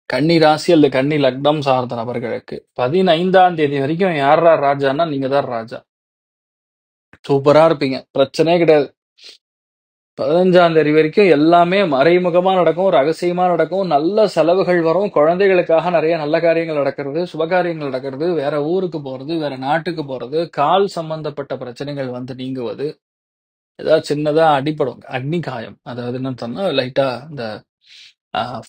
கன்னி ராசி அல்லது கன்னி லக்னம் சார்ந்த நபர்களுக்கு 15ஆம் தேதி வரைக்கும் யார்ரா ராஜான்னா நீங்க தான் ராஜா. சூப்பரா இருப்பீங்க. பிரச்சனையே கிடையாது. 15ஆம் தேதி வரைக்கும் எல்லாமே மறைமுகமா நடக்கும், ரகசியமா நடக்கும், நல்ல செலவுகள் வரும், குழந்தைகளுக்காக நிறைய நல்ல காரியங்கள் நடக்கிறது, சுபகாரியங்கள் நடக்கிறது, வேற ஊருக்கு போறது, வேற நாட்டுக்கு போறது, கால் சம்பந்தப்பட்ட பிரச்சனைகள் வந்து நீங்குவது, ஏதாவது சின்னதா அடிபடும். அக்னி காயம். அதாவது என்ன சொன்னா லைட்டா இந்த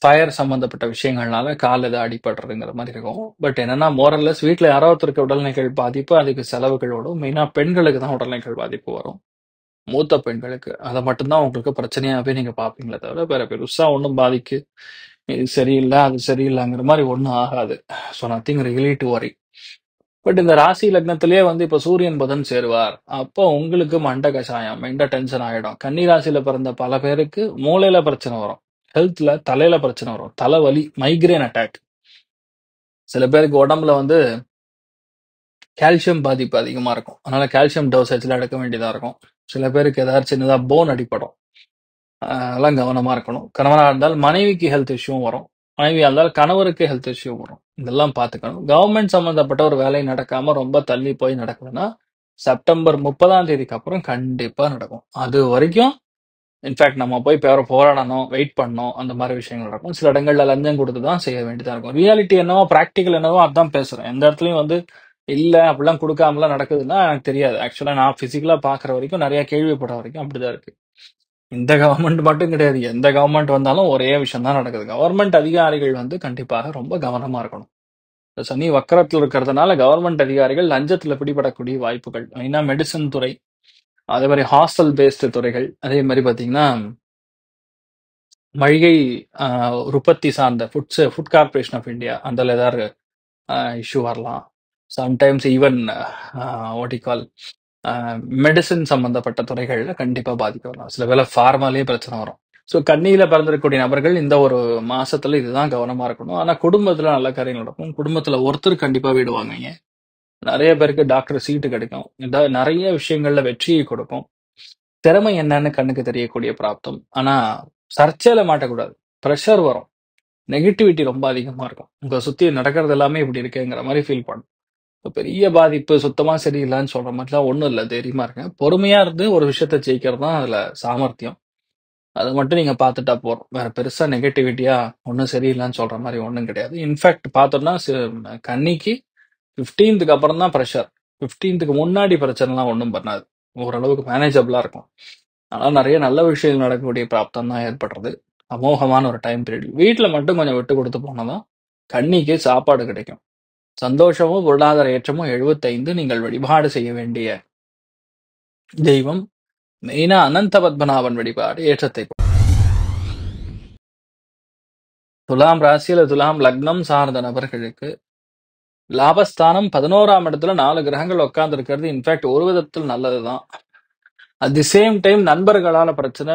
ஃபயர் சம்பந்தப்பட்ட விஷயங்கள்னால கால் ஏதாவது அடிபடுறதுங்கிற மாதிரி இருக்கும். பட் என்னன்னா மோரல்லஸ் வீட்ல யாரோ ஒருத்தருக்கு உடல்நிலைகள் பாதிப்பு, அதுக்கு செலவுகள் வரும். மெயினா பெண்களுக்கு தான் உடல்நிலைகள் பாதிப்பு வரும். மூத்த பெண்களுக்கு. அத மட்டும் தான் உங்களுக்கு பிரச்சனையாவே நீங்க பார்ப்பீங்களே தவிர, வேற பெருசா ஒண்ணும் பாதிக்கு, இது சரியில்ல, அது சரியில்லங்கிற மாரி ஒண்ணும் ஆகாது. So nothing really do worry. But இந்த ராசி லக்னத்திலேயே வந்து இப்ப சூரியன் புதன் சேருவார். அப்போ உங்களுக்கு மண்ட கஷாயம், மெண்ட டென்ஷன் ஆயிடும். கன்னி ராசியில பிறந்த பல பேருக்கு மூளையில பிரச்சனை வரும். ஹெல்த்ல தலையில பிரச்சனை வரும். தலைவலி, மைக்ரேன் அட்டாக். சில பேருக்கு உடம்புல வந்து கால்சியம் பாதிப்பு அதிகமா இருக்கும். அதனால கால்சியம் டோசேஜ்ல எடுக்க வேண்டியதா இருக்கும். சில பேருக்கு ஏதாவது சின்னதா போன் அடிபடும். அதெல்லாம் கவனமா இருக்கணும். கணவனா இருந்தால் மனைவிக்கு ஹெல்த் இஷ்யூவும் வரும். மனைவியா இருந்தால் கணவருக்கு ஹெல்த் இஷ்யூ வரும். இதெல்லாம் பார்த்துக்கணும். கவர்மெண்ட் சம்பந்தப்பட்ட ஒரு வேலை நடக்காம ரொம்ப தள்ளி போய் நடக்குதுன்னா, செப்டம்பர் 30ஆம் தேதிக்கு அப்புறம் கண்டிப்பா நடக்கும். அது வரைக்கும் இன்ஃபேக்ட் நம்ம போய் போராடணும், வெயிட் பண்ணணும், அந்த மாதிரி விஷயங்கள் நடக்கும். சில இடங்கள்ல லஞ்சம் கொடுத்து தான் செய்ய வேண்டியதா இருக்கும். ரியாலிட்டி என்னவோ, பிராக்டிகல் என்னவோ அதான் பேசுறேன். எந்த இடத்துலயும் வந்து இல்ல அப்படிலாம் கொடுக்காமலாம் நடக்குதுன்னா எனக்கு தெரியாது. ஆக்சுவலா நான் பிசிக்கலா பாக்குற வரைக்கும், நிறைய கேள்விப்படுற வரைக்கும் அப்படிதான் இருக்கு. இந்த கவர்மெண்ட் மட்டும் கிடையாது. எந்த கவர்மெண்ட் வந்தாலும் ஒரே விஷயம் தான் நடக்குது. கவர்மெண்ட் அதிகாரிகள் வந்து கண்டிப்பாக ரொம்ப கவனமா இருக்கணும். இந்த சனி வக்கரத்துல இருக்கிறதுனால கவர்மெண்ட் அதிகாரிகள் லஞ்சத்துல பிடிபடக்கூடிய வாய்ப்புகள். மெயினா மெடிசன் துறை, அதே மாதிரி ஹாஸ்டல் பேஸ்டு துறைகள், அதே மாதிரி பாத்தீங்கன்னா மளிகை உற்பத்தி சார்ந்த ஃபுட் கார்பரேஷன் ஆஃப் இந்தியா அந்த ஏதாவது இஷ்யூ வரலாம். Sometimes even what you call medicine சம்பந்தப்பட்ட துறைகள்ல கண்டிப்பா பாதிக்க வரலாம். சில வேளை ஃபார்மாலேயே பிரச்சனை வரும். ஸோ கன்னியில பிறந்திருக்கக்கூடிய நபர்கள் இந்த ஒரு மாசத்துல இதுதான் கவனமா இருக்கணும். ஆனா குடும்பத்துல நல்ல காரியங்கள் நடக்கும். குடும்பத்துல ஒருத்தர் கண்டிப்பா வீடு வாங்குவீங்க. நிறைய பேருக்கு டாக்டர் சீட்டு கிடைக்கும். நிறைய விஷயங்கள்ல வெற்றியை கொடுக்கும். திறமை என்னன்னு கண்ணுக்கு தெரியக்கூடிய பிராப்தம். ஆனா சர்ச்சையில மாட்டக்கூடாது. ப்ரெஷர் வரும். நெகட்டிவிட்டி ரொம்ப அதிகமா இருக்கும். உங்க சுத்தி நடக்கிறது எல்லாமே இப்படி இருக்குங்கிற மாதிரி ஃபீல் பண்ணும். பெரிய பாதிப்பு, சுத்தமா சரியில்லைன்னு சொல்ற மாதிரிலாம் ஒண்ணும் இல்ல. தைரியமா இருங்க. பொறுமையா இருந்து ஒரு விஷயத்த ஜெயிக்கிறது தான் அதுல சாமர்த்தியம். அதை மட்டும் நீங்க பார்த்துட்டா போறோம். வேற பெருசா நெகட்டிவிட்டியா ஒன்றும் சரியில்லைன்னு சொல்ற மாதிரி ஒன்றும் கிடையாது. இன்ஃபேக்ட் பார்த்தோம்னா கன்னிக்கு 15க்கு அப்புறம் தான் ப்ரெஷர். 15க்கு முன்னாடி பிரச்சனைலாம் ஒன்றும் பண்ணாது. ஓரளவுக்கு மேனேஜபிளா இருக்கும். ஆனா நிறைய நல்ல விஷயங்கள் நடக்கக்கூடிய பிராப்தம் தான் ஏற்படுறது. அமோகமான ஒரு டைம் பீரியட். வீட்டுல மட்டும் கொஞ்சம் விட்டு கொடுத்து போனாதான் கன்னிக்கு சாப்பாடு கிடைக்கும். சந்தோஷமும் பொருளாதார ஏற்றமும் 75. நீங்கள் வழிபாடு செய்ய வேண்டிய தெய்வம் மெயினா அனந்த பத்மநாபன் வழிபாடு ஏற்றத்தை துலாம் ராசியில துலாம் லக்னம் சார்ந்த நபர்களுக்கு லாபஸ்தானம் 11ஆம் இடத்துல 4 கிரகங்கள் உட்கார்ந்து இருக்கிறது இன்ஃபேக்ட் ஒரு விதத்தில் நல்லதுதான். அட் தி சேம் டைம் நண்பர்களால பிரச்சனை,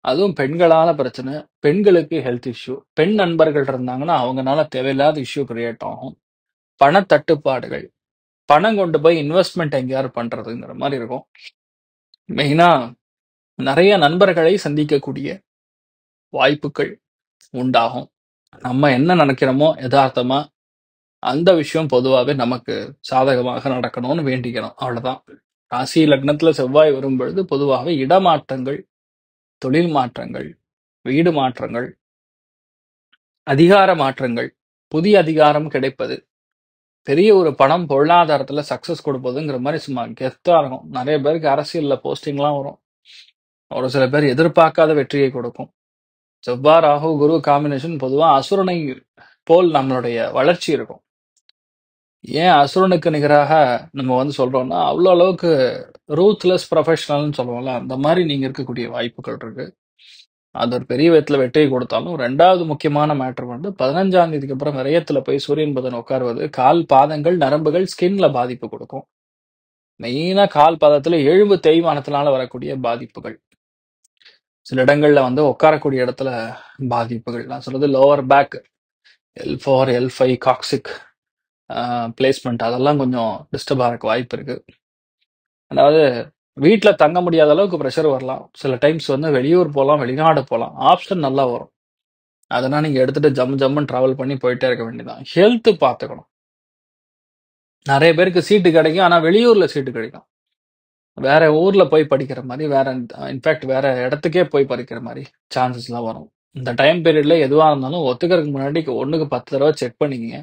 அதுவும் பெண்களால பிரச்சனை. பெண்களுக்கு ஹெல்த் இஷ்யூ, பெண் நண்பர்கள் இருந்தாங்கன்னா அவங்கனால தேவையில்லாத இஷ்யூ கிரியேட் ஆகும். பண தட்டுப்பாடுகள், பணம் கொண்டு போய் இன்வெஸ்ட்மெண்ட் எங்கேயாவது பண்றதுங்கிற மாதிரி இருக்கும். மெயினா நிறைய நண்பர்களை சந்திக்கக்கூடிய வாய்ப்புகள் உண்டாகும். நம்ம என்ன நினைக்கிறோமோ யதார்த்தமா அந்த விஷயம் பொதுவாகவே நமக்கு சாதகமாக நடக்கணும்னு வேண்டிக்கணும். அவ்வளவுதான். ராசி லக்னத்துல செவ்வாய் வரும் பொழுது பொதுவாகவே இடமாற்றங்கள், தொழில் மாற்றங்கள், வீடு மாற்றங்கள், அதிகார மாற்றங்கள், புதிய அதிகாரம் கிடைப்பது, பெரிய ஒரு பணம் பொருளாதாரத்துல சக்சஸ் கொடுப்பதுங்கிற மாதிரி சும்மா கெத்தா இருக்கும். நிறைய பேருக்கு அரசியல்ல போஸ்டிங்லாம் வரும். ஒரு சில பேர் எதிர்பார்க்காத வெற்றியை கொடுக்கும். செவ்வாய் ராகு குரு காம்பினேஷன் பொதுவா அசுரனை போல் நம்மளுடைய வளர்ச்சி இருக்கும். ஏன் அசுரனுக்கு நிகராக நம்ம வந்து சொல்றோம்னா அவ்வளோ அளவுக்கு ரூத்லெஸ் ப்ரொஃபஷனல்னு சொல்லுவோம்ல, அந்த மாதிரி நீங்க இருக்கக்கூடிய வாய்ப்புகள் இருக்கு. அது ஒரு பெரிய விதத்துல வெற்றியை கொடுத்தாலும், ரெண்டாவது முக்கியமான மேட்டர் வந்து 15ஆம் தேதிக்கு அப்புறம் விரயத்துல போய் சூரியன் புதன் உட்காருவது கால் பாதங்கள் நரம்புகள் ஸ்கின்ல பாதிப்பு கொடுக்கும். மெயினா கால் பாதத்துல எலும்பு தேய்மானத்தினால வரக்கூடிய பாதிப்புகள், சில இடங்கள்ல வந்து உட்காரக்கூடிய இடத்துல பாதிப்புகள். நான் சொல்றது lower back, L4 L5 coccyx placement அதெல்லாம் கொஞ்சம் டிஸ்டர்ப் ஆகிறதுக்கு வாய்ப்பு இருக்கு. அதாவது வீட்ல தங்க முடியாத அளவுக்கு ப்ரெஷர் வரலாம். சில டைம்ஸ் வந்து வெளியூர் போகலாம், வெளிநாடு போகலாம். ஆப்ஷன் நல்லா வரும். அதெல்லாம் நீங்க எடுத்துட்டு ஜம்முன்னு டிராவல் பண்ணி போயிட்டே இருக்க வேண்டியதான். ஹெல்த் பார்த்துக்கணும். நிறைய பேருக்கு சீட்டு கிடைக்கும், ஆனா வெளியூர்ல சீட்டு கிடைக்கும். வேற ஊர்ல போய் படிக்கிற மாதிரி, வேற இன்ஃபேக்ட் வேற இடத்துக்கே போய் படிக்கிற மாதிரி சான்சஸ்லாம் வரும். இந்த டைம் பீரியட்ல எதுவா இருந்தாலும் ஒத்துக்கிறதுக்கு முன்னாடி 1க்கு 10 தடவை செக் பண்ணிக்கங்க.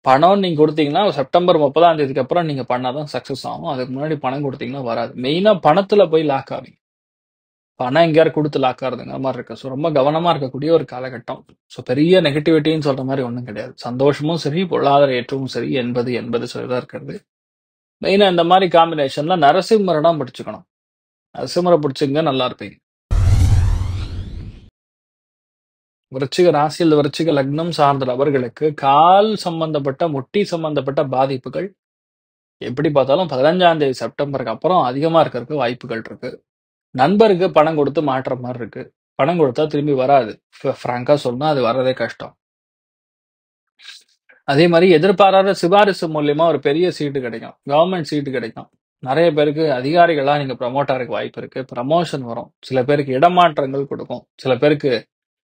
பணம் நீங்க கொடுத்தீங்கன்னா செப்டம்பர் 30ஆம் தேதிக்கு அப்புறம் நீங்க பண்ணாதான் சக்சஸ் ஆகும். அதுக்கு முன்னாடி பணம் கொடுத்தீங்கன்னா வராது. மெயினா பணத்துல போய் லாக் ஆவீங்க. பணம் எங்கேயாவது கொடுத்து லாக் ஆகுதுங்கிற மாதிரி இருக்கு. ஸோ ரொம்ப கவனமா இருக்கக்கூடிய ஒரு காலகட்டம். ஸோ பெரிய நெகட்டிவிட்டின்னு சொல்ற மாதிரி ஒன்றும் கிடையாது. சந்தோஷமும் சரி, பொருளாதார ஏற்றமும் சரி, 80 தான் இருக்கிறது. மெயினா இந்த மாதிரி காம்பினேஷன்ல நரசிம்மரை தான் பிடிச்சுக்கணும். நரசிம்மரை பிடிச்சிங்க, நல்லா இருப்பீங்க. விருச்சிக ராசியில் விருச்சிக லக்னம் சார்ந்த நபர்களுக்கு கால் சம்பந்தப்பட்ட, முட்டி சம்பந்தப்பட்ட பாதிப்புகள் எப்படி பார்த்தாலும் 15ஆம் தேதி செப்டம்பருக்கு அப்புறம் அதிகமா இருக்கிறதுக்கு வாய்ப்புகள் இருக்கு. நண்பருக்கு பணம் கொடுத்து மாற்ற மாதிரி இருக்கு. பணம் கொடுத்தா திரும்பி வராது. ஃப்ராங்கா சொன்னா அது வர்றதே கஷ்டம். அதே மாதிரி எதிர்பாராத சிபாரிசு மூலியமா ஒரு பெரிய சீட்டு கிடைக்கும், கவர்மெண்ட் சீட்டு கிடைக்கும். நிறைய பேருக்கு அதிகாரிகளா நீங்க ப்ரமோட் ஆகிறதுக்கு வாய்ப்பு இருக்கு. ப்ரமோஷன் வரும். சில பேருக்கு இடமாற்றங்கள் கொடுக்கும். சில பேருக்கு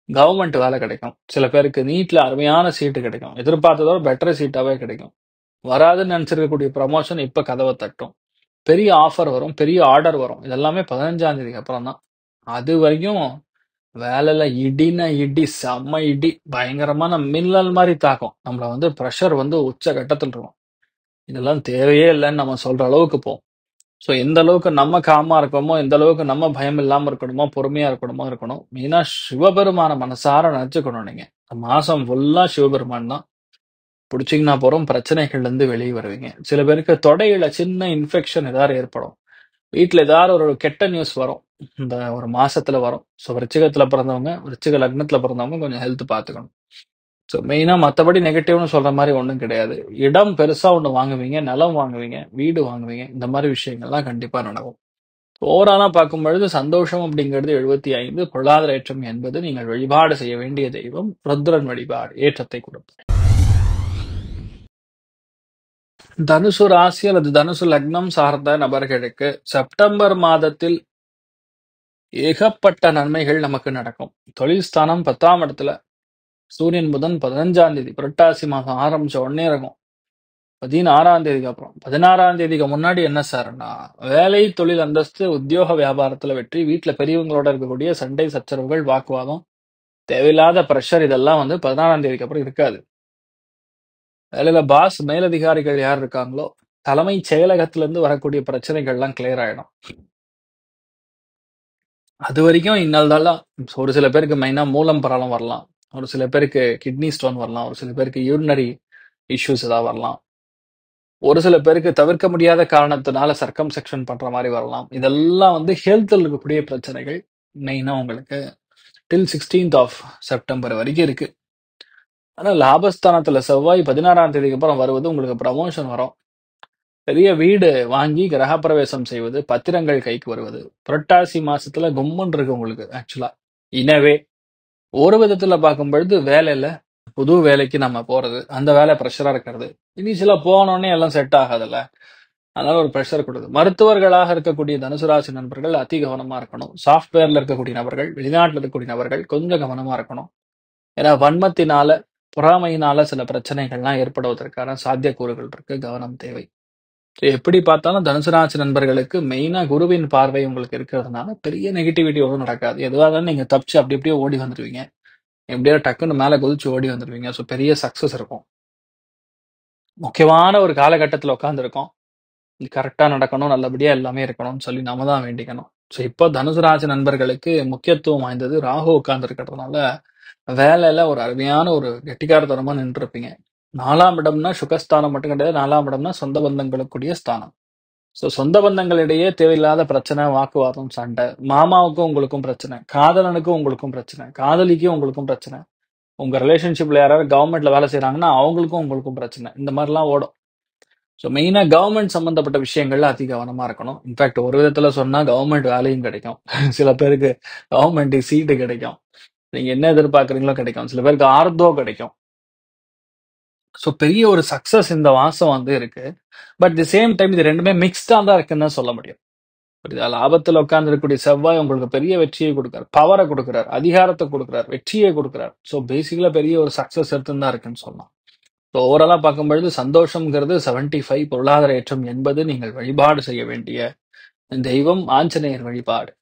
கவர்மெண்ட் வேலை கிடைக்கும். சில பேருக்கு நீட்ல அருமையான சீட்டு கிடைக்கும். எதிர்பார்த்ததோட பெட்டர் சீட்டாவே கிடைக்கும். வராதுன்னு நினைச்சிருக்கக்கூடிய ப்ரமோஷன் இப்ப கதவை தட்டும். பெரிய ஆஃபர் வரும், பெரிய ஆர்டர் வரும். இதெல்லாமே 15ஆம் தேதிக்கு அப்புறம் தான். அது வரைக்கும் வேலையில இடினா இடி, செம்ம இடி, பயங்கரமான மின்னல் மாதிரி தாக்கும். நம்மள வந்து ப்ரெஷர் வந்து உச்ச கட்டத்தில் இருக்கும். இதெல்லாம் தேவையே இல்லைன்னு நம்ம சொல்ற அளவுக்கு போகும். ஸோ எந்த அளவுக்கு நம்ம காமா இருக்கோமோ, எந்த அளவுக்கு நம்ம பயம் இல்லாம இருக்கணுமோ, பொறுமையா இருக்கணும். மெயினா சிவபெருமான மனசார நினைச்சுக்கணும். நீங்க மாசம் ஃபுல்லா சிவபெருமான் தான் பிடிச்சிங்கன்னா போறோம். பிரச்சனைகள்ல இருந்து வெளியே வருவீங்க. சில பேருக்கு தொடையில சின்ன இன்ஃபெக்ஷன் ஏதாவது ஏற்படும். வீட்டுல ஏதாவது ஒரு கெட்ட நியூஸ் வரும். இந்த ஒரு மாசத்துல வரும். ஸோ விருச்சிகத்துல பிறந்தவங்க, விருச்சிக லக்னத்துல பிறந்தவங்க கொஞ்சம் ஹெல்த் பார்த்துக்கணும். ஸோ மெயினா மற்றபடி நெகட்டிவ்னு சொல்ற மாதிரி ஒன்றும் கிடையாது. இடம் பெருசா ஒன்று வாங்குவீங்க, நிலம் வாங்குவீங்க, வீடு வாங்குவீங்க. இந்த மாதிரி விஷயங்கள்லாம் கண்டிப்பா நடக்கும். ஓவராலா பார்க்கும் பொழுது சந்தோஷம் அப்படிங்கிறது 75, பொருளாதார ஏற்றம் 80. நீங்கள் வழிபாடு செய்ய வேண்டிய தெய்வம் ருத்ரன் வழிபாடு ஏற்றத்தை கொடுக்கும். தனுசு ராசி அல்லது தனுசு லக்னம் சார்ந்த நபர்களுக்கு செப்டம்பர் மாதத்தில் ஏகப்பட்ட நன்மைகள் நமக்கு நடக்கும். தொழில் ஸ்தானம் 10ஆம் இடத்துல சூரியன் புதன் 15ஆம் தேதி புரட்டாசி மாதம் ஆரம்பிச்ச உடனே இருக்கும். 16ஆம் தேதிக்கு அப்புறம் 16ஆம் தேதிக்கு முன்னாடி என்ன சார்னா வேலை, தொழில் அந்தஸ்து, உத்தியோக வியாபாரத்துல வெற்றி, வீட்டுல பெரியவங்களோட இருக்கக்கூடிய சண்டை சச்சரவுகள், வாக்குவாதம், தேவையில்லாத பிரஷர், இதெல்லாம் வந்து 16ஆம் தேதிக்கு அப்புறம் இருக்காது. வேலையில பாஸ், மேலதிகாரிகள் யார் இருக்காங்களோ, தலைமை செயலகத்திலிருந்து வரக்கூடிய பிரச்சனைகள்லாம் கிளியர் ஆயிடும். அது வரைக்கும் இன்னல்தான். ஒரு சில பேருக்கு மெயினா மூலம் ப்ராப்ளம் வரலாம். ஒரு சில பேருக்கு கிட்னி ஸ்டோன் வரலாம். ஒரு சில பேருக்கு யூரினரி இஷ்யூஸ் ஏதாவது வரலாம். ஒரு சில பேருக்கு தவிர்க்க முடியாத காரணத்தினால சர்க்கம்செக்ஷன் பண்ற மாதிரி வரலாம். இதெல்லாம் வந்து ஹெல்த்தில் இருக்கக்கூடிய பிரச்சனைகள் மெயினா உங்களுக்கு டில் 16th ஆஃப் செப்டம்பர் வரைக்கும் இருக்கு. ஆனா லாபஸ்தானத்துல செவ்வாய் 16ஆம் தேதிக்கு அப்புறம் வருவது உங்களுக்கு ப்ரமோஷன் வரும். பெரிய வீடு வாங்கி கிரகப்பிரவேசம் செய்வது, பத்திரங்கள் கைக்கு வருவது. புரட்டாசி மாசத்துல கும்மன் இருக்கு உங்களுக்கு ஆக்சுவலா. இனவே ஒரு விதத்துல பார்க்கும் பொழுது வேலையில புது வேலைக்கு நம்ம போறது, அந்த வேலை ப்ரெஷரா இருக்கிறது. இனிஷியலா போனோடனே எல்லாம் செட் ஆகாதுல்ல. அதனால ஒரு ப்ரெஷர் கொடுக்குது. மருத்துவர்களாக இருக்கக்கூடிய தனுசு ராசி நண்பர்கள் அதி கவனமா இருக்கணும். சாஃப்ட்வேர்ல இருக்கக்கூடிய நபர்கள், வெளிநாட்டுல இருக்கக்கூடிய நபர்கள் கொஞ்சம் கவனமா இருக்கணும். ஏன்னா வன்மத்தினால, பொறாமையினால சில பிரச்சனைகள்லாம் ஏற்படுவதற்கான சாத்தியக்கூறுகள் இருக்கு. கவனம் தேவை. எப்படி பார்த்தாலும் தனுசு ராசி நண்பர்களுக்கு மெயினா குருவின் பார்வை உங்களுக்கு இருக்கிறதுனால பெரிய நெகட்டிவிட்டி ஒன்றும் நடக்காது. எதுவாக இருந்தாலும் நீங்க தப்பிச்சு அப்படி அப்படியே ஓடி வந்துடுவீங்க. எப்படியோ டக்குன்னு மேல குதிச்சு ஓடி வந்துடுவீங்க. ஸோ பெரிய சக்சஸ் இருக்கும். முக்கியமான ஒரு காலகட்டத்தில் உட்காந்துருக்கோம். இது கரெக்டா நடக்கணும், நல்லபடியா எல்லாமே இருக்கணும்னு சொல்லி நாம தான் வேண்டிக்கணும். ஸோ இப்போ தனுசு ராசி நண்பர்களுக்கு முக்கியத்துவம் வாய்ந்தது ராகு உட்கார்ந்து இருக்கிறதுனால வேலையில ஒரு அருமையான ஒரு கெட்டிக்காரத்தனமா நின்று இருப்பீங்க. 4ஆம் இடம்னா சுகஸ்தானம் மட்டும் கிடையாது. 4ஆம் இடம்னா சொந்த பந்தங்களுக்குரிய ஸ்தானம். ஸோ சொந்த பந்தங்களிடையே தேவையில்லாத பிரச்சனை, வாக்குவாதம், சண்டை, மாமாவுக்கும் உங்களுக்கும் பிரச்சனை, காதலனுக்கும் உங்களுக்கும் பிரச்சனை, காதலிக்கும் உங்களுக்கும் பிரச்சனை, உங்க ரிலேஷன்ஷிப்ல யாராவது கவர்மெண்ட்ல வேலை செய்யறாங்கன்னா அவங்களுக்கும் உங்களுக்கும் பிரச்சனை. இந்த மாதிரிலாம் ஓடும். ஸோ மெயினா கவர்மெண்ட் சம்பந்தப்பட்ட விஷயங்கள்ல அதி கவனமா இருக்கணும். இன்ஃபேக்ட் ஒரு விதத்துல சொன்னா கவர்மெண்ட் வேலையும் கிடைக்கும். சில பேருக்கு கவர்மெண்ட் சீட்டு கிடைக்கும். நீங்க என்ன எதிர்பார்க்கறீங்களோ கிடைக்கும். சில பேருக்கு ஆர்தோ கிடைக்கும். ஸோ பெரிய ஒரு சக்சஸ் இந்த மாசம் வந்து இருக்கு. பட் தி சேம் டைம் இது ரெண்டுமே மிக்ஸ்டா தான் இருக்குன்னு தான் சொல்ல முடியும். புரியுதா? லாபத்துல உட்கார்ந்து இருக்கக்கூடிய செவ்வாய் உங்களுக்கு பெரிய வெற்றியை கொடுக்கிறார், பவரை கொடுக்கிறார், அதிகாரத்தை கொடுக்கிறார், வெற்றியை கொடுக்கிறார். ஸோ பேசிக்கலா பெரிய ஒரு சக்சஸ் எடுத்துன்னு தான் இருக்குன்னு சொல்லலாம். ஸோ ஓவராலா பார்க்கும்பொழுது சந்தோஷம்ங்கிறது 75, பொருளாதார ஏற்றம் 80. நீங்கள் வழிபாடு செய்ய வேண்டிய தெய்வம் ஆஞ்சநேயர் வழிபாடு.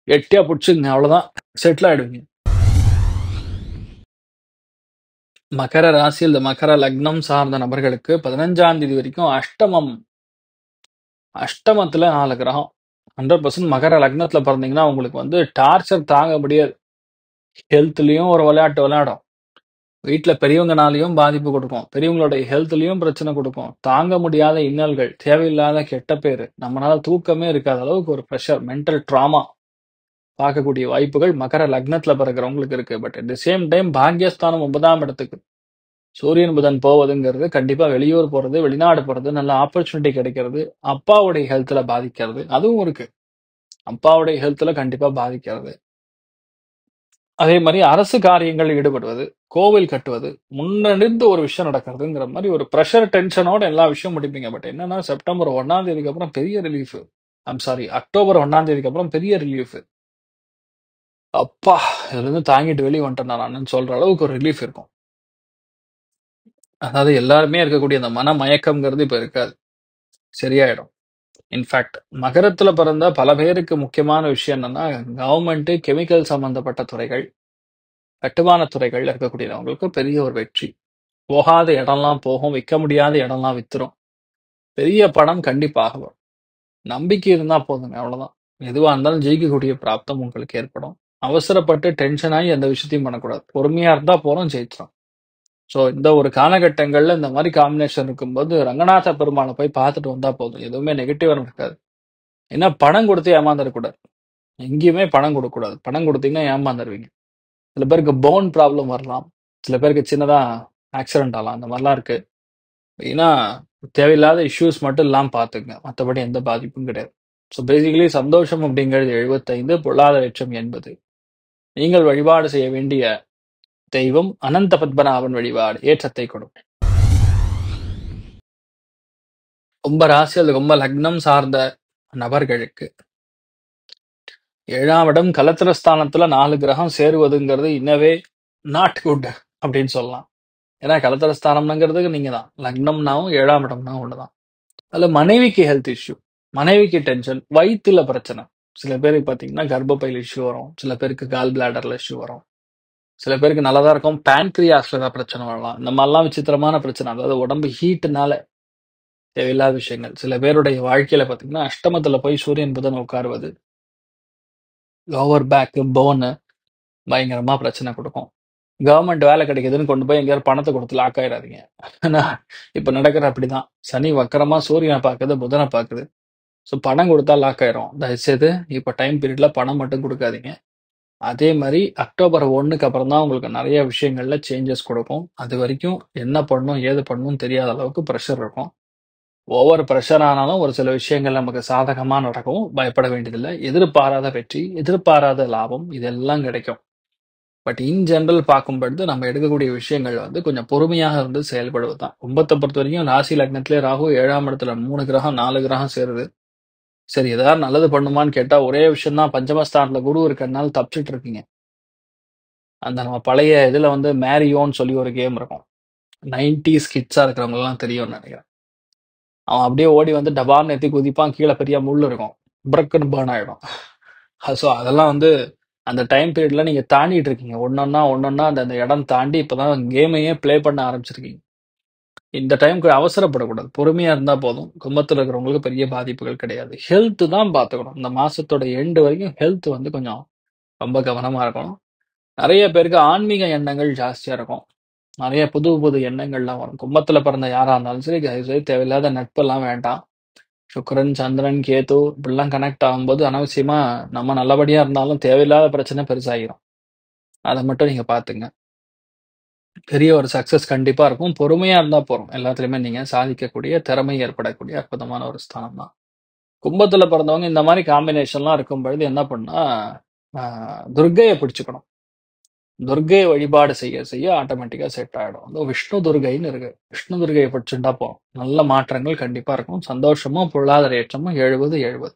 கெட்டியா புடிச்சுங்க, அவ்வளவுதான், செட்டில் ஆயிடுவீங்க. மகர ராசியில் மகர லக்னம் சார்ந்த நபர்களுக்கு 15ஆம் தேதி வரைக்கும் அஷ்டமத்துல 4 கிரகம். 100% மகர லக்னத்துல பிறந்தீங்கன்னா உங்களுக்கு வந்து டார்ச்சர் தாங்க முடியாது. ஹெல்த்லயும் ஒரு விளையாட்டு விளையாடும். வீட்டுல பெரியவங்கனாலையும் பாதிப்பு கொடுக்கும். பெரியவங்களுடைய ஹெல்த்லயும் பிரச்சனை கொடுக்கும். தாங்க முடியாத இன்னல்கள், தேவையில்லாத கெட்ட பேரு, நம்மளால தூக்கமே இருக்காத அளவுக்கு ஒரு ப்ரெஷர், மென்டல் ட்ராமா பார்க்கக்கூடிய வாய்ப்புகள் மகர லக்னத்துல பிறக்கிறவங்களுக்கு இருக்கு. But at the same time பாக்யஸ்தானம் 9ஆம் இடத்துக்கு சூரியன் புதன் போவதுங்கிறது கண்டிப்பா வெளியூர் போறது, வெளிநாடு போறது, நல்ல ஆப்பர்ச்சுனிட்டி கிடைக்கிறது, அப்பாவுடைய ஹெல்த்ல பாதிக்கிறது, அதுவும் இருக்கு. அப்பாவுடைய ஹெல்த்ல கண்டிப்பா பாதிக்கிறது. அதே மாதிரி அரசு காரியங்கள் ஈடுபடுவது, கோவில் கட்டுவது, முன்னெடுந்து ஒரு விஷயம் நடக்கிறதுங்கிற மாதிரி ஒரு ப்ரெஷர் டென்ஷனோட எல்லா விஷயம் முடிப்பீங்க. பட் என்னன்னா செப்டம்பர் 1ஆம் தேதிக்கு அப்புறம் பெரிய ரிலீஃப். அக்டோபர் 1ஆம் தேதிக்கு அப்புறம் பெரிய ரிலீஃப். அப்பா, இதுல இருந்து தாங்கிட்டு வெளியே வந்துட்டேன் நான் சொல்ற அளவுக்கு ஒரு ரிலீஃப் இருக்கும். அதாவது எல்லாருமே இருக்கக்கூடிய அந்த மன மயக்கம்ங்கிறது இப்ப இருக்காது, சரியாயிடும். இன்ஃபேக்ட் மகரத்துல பிறந்த பல பேருக்கு முக்கியமான விஷயம் என்னன்னா கவர்மெண்ட், கெமிக்கல் சம்பந்தப்பட்ட துறைகள், கட்டுமான துறைகள் இருக்கக்கூடியவங்களுக்கு பெரிய ஒரு வெற்றி. போகாத இடம்லாம் போகும், விற்க முடியாத இடம்லாம் வித்துரும். பெரிய படம் கண்டிப்பாக வரும். நம்பிக்கை இருந்தா போதுங்க, அவ்வளவுதான். எதுவா இருந்தாலும் ஜெயிக்கக்கூடிய பிராப்தம் உங்களுக்கு ஏற்படும். அவசரப்பட்டு டென்ஷன் ஆகி எந்த விஷயத்தையும் பண்ணக்கூடாது. பொறுமையா இருந்தா போறோம், ஜெயிச்சிடும். ஸோ இந்த ஒரு காலகட்டங்கள்ல இந்த மாதிரி காம்பினேஷன் இருக்கும்போது ரங்கநாத பெருமாளை போய் பார்த்துட்டு வந்தா போதும். எதுவுமே நெகட்டிவா இருக்காது. ஏன்னா பணம் கொடுத்து ஏமாந்துடக்கூடாது. எங்கேயுமே பணம் கொடுக்கக்கூடாது. பணம் கொடுத்தீங்கன்னா ஏமாந்துருவீங்க. சில பேருக்கு போன் ப்ராப்ளம் வரலாம். சில பேருக்கு சின்னதா ஆக்சிடென்ட் ஆகலாம். அந்த மாதிரிலாம் இருக்கு. ஏன்னா தேவையில்லாத இஷ்யூஸ் மட்டும் இல்லாம பார்த்துங்க. மற்றபடி எந்த பாதிப்பும் கிடையாது. ஸோ பேசிக்கலி சந்தோஷம் அப்படிங்கிறது 75, பொருளாதார ஏற்றம் 80. நீங்கள் வழிபாடு செய்ய வேண்டிய தெய்வம் அனந்த பத்மநாபன் வழிபாடு ஏற்றத்தை கொடுக்கும். ரொம்ப ராசி அது ரொம்ப லக்னம் சார்ந்த நபர்களுக்கு 7ஆம் இடம் கலத்திரஸ்தானத்துல 4 கிரகம் சேருவதுங்கிறது இன்னவே நாட் குட் அப்படின்னு சொல்லலாம். ஏன்னா கலத்திரஸ்தானம்ங்கிறதுக்கு நீங்க தான், லக்னம்னாவும் 7ஆம் இடம்னா ஒண்ணுதான். அதுல மனைவிக்கு ஹெல்த் இஷ்யூ, மனைவிக்கு டென்ஷன், வயிற்றுல பிரச்சனை. சில பேருக்கு பாத்தீங்கன்னா கர்ப்பப்பையில் இஷ்யூ வரும். சில பேருக்கு கால் பிளாடர்ல இஷ்யூ வரும். சில பேருக்கு நல்லதா இருக்கும், பேன்கிரியாஸ்ல ஏதாவது பிரச்சனை வரலாம். இந்த மாதிரிலாம் விசித்திரமான பிரச்சனை. அதாவது உடம்பு ஹீட்டுனால தேவையில்லாத விஷயங்கள். சில பேருடைய வாழ்க்கையில பாத்தீங்கன்னா அஷ்டமத்துல போய் சூரியன் புதன் உட்காருவது லோவர் பேக், போனு பயங்கரமா பிரச்சனை கொடுக்கும். கவர்மெண்ட் வேலை கிடைக்குதுன்னு கொண்டு போய் எங்கேயாவது பணத்தை கொடுத்து லாக் ஆயிடாதீங்க. இப்ப நடக்கிற அப்படிதான். சனி வக்கரமா சூரியனை பார்க்குது, புதனை பார்க்குது. ஸோ பணம் கொடுத்தா லாக் ஆயிரும். தயவுசெய்து இப்ப டைம் பீரியட்ல பணம் மட்டும் கொடுக்காதீங்க. அதே மாதிரி அக்டோபர் 1க்கு அப்புறம் தான் உங்களுக்கு நிறைய விஷயங்கள்ல சேஞ்சஸ் கொடுக்கும். அது வரைக்கும் என்ன பண்ணணும் ஏது பண்ணணும்னு தெரியாத அளவுக்கு ப்ரெஷர் இருக்கும். ஓவர் ப்ரெஷர் ஆனாலும் ஒரு சில விஷயங்கள் நமக்கு சாதகமா நடக்கும். பயப்பட வேண்டியதில்லை. எதிர்பாராத வெற்றி, எதிர்பாராத லாபம் இதெல்லாம் கிடைக்கும். பட் இன் ஜெனரல் பார்க்கும்பொழுது நம்ம எடுக்கக்கூடிய விஷயங்கள் வந்து கொஞ்சம் பொறுமையாக இருந்து செயல்படுவது தான். கும்பத்தை பொறுத்த வரைக்கும் ராசி லக்னத்திலே ராகு 7ஆம் இடத்துல 3 கிரகம் 4 கிரகம் சேருது. சரி ஏதாவது நல்லது பண்ணுமான்னு கேட்டா ஒரே விஷயம் தான், பஞ்சமஸ்தானத்துல குரு இருக்கிறதுனால தப்பிச்சிட்டு இருக்கீங்க. அந்த நம்ம பழைய இதுல வந்து மேரியோன்னு சொல்லி ஒரு கேம் இருக்கும். 90s கிட்ஸா இருக்கிறவங்க எல்லாம் தெரியும்னு நினைக்கிறேன். அவன் அப்படியே ஓடி வந்து டபார்னு எத்தி குதிப்பான், கீழே பெரிய முள் இருக்கும், பிரக்குன்னு பர்ன் ஆயிடும். ஸோ அதெல்லாம் வந்து அந்த டைம் பீரியட்ல நீங்க தாண்டிட்டு இருக்கீங்க. ஒன்னொன்னா அந்த அந்த இடம் தாண்டி இப்பதான் கேமையே ப்ளே பண்ண ஆரம்பிச்சிருக்கீங்க. இந்த டைமுக்கு அவசரப்படக்கூடாது. பொறுமையா இருந்தா போதும். கும்பத்துல இருக்கிறவங்களுக்கு பெரிய பாதிப்புகள் கிடையாது. ஹெல்த் தான் பார்த்துக்கணும். இந்த மாசத்தோட எண்டு வரைக்கும் ஹெல்த் வந்து கொஞ்சம் ரொம்ப கவனமா இருக்கணும். நிறைய பேருக்கு ஆன்மீக எண்ணங்கள் ஜாஸ்தியா இருக்கும். நிறைய புது புது எண்ணங்கள்லாம் வரும். கும்பத்துல பிறந்த யாரா இருந்தாலும் சரி, தயவு செய்து தேவையில்லாத நட்பெல்லாம் வேண்டாம். சுக்கிரன், சந்திரன், கேது இப்படிலாம் கனெக்ட் ஆகும்போது அனாவசியமா நம்ம நல்லபடியா இருந்தாலும் தேவையில்லாத பிரச்சனை பெருசாகிரும். அதை மட்டும் நீங்க பாத்துங்க. பெரிய ஒரு சக்சஸ் கண்டிப்பா இருக்கும். பொறுமையா இருந்தா போறோம். எல்லாத்துலயுமே நீங்க சாதிக்கக்கூடிய திறமை ஏற்படக்கூடிய அற்புதமான ஒரு ஸ்தானம் தான். கும்பத்துல பிறந்தவங்க இந்த மாதிரி காம்பினேஷன்லாம் இருக்கும் பொழுது என்ன பண்ணா, துர்க்கையை பிடிச்சுக்கணும். துர்க்கை வழிபாடு செய்ய செய்ய ஆட்டோமேட்டிக்கா செட் ஆயிடும். அந்த விஷ்ணு துர்க்கைன்னு இருக்கு. விஷ்ணு துர்க்கையை பிடிச்சுட்டா போதும். நல்ல மாற்றங்கள் கண்டிப்பா இருக்கும். சந்தோஷமும் பொருளாதார ஏற்றமும் 70-70.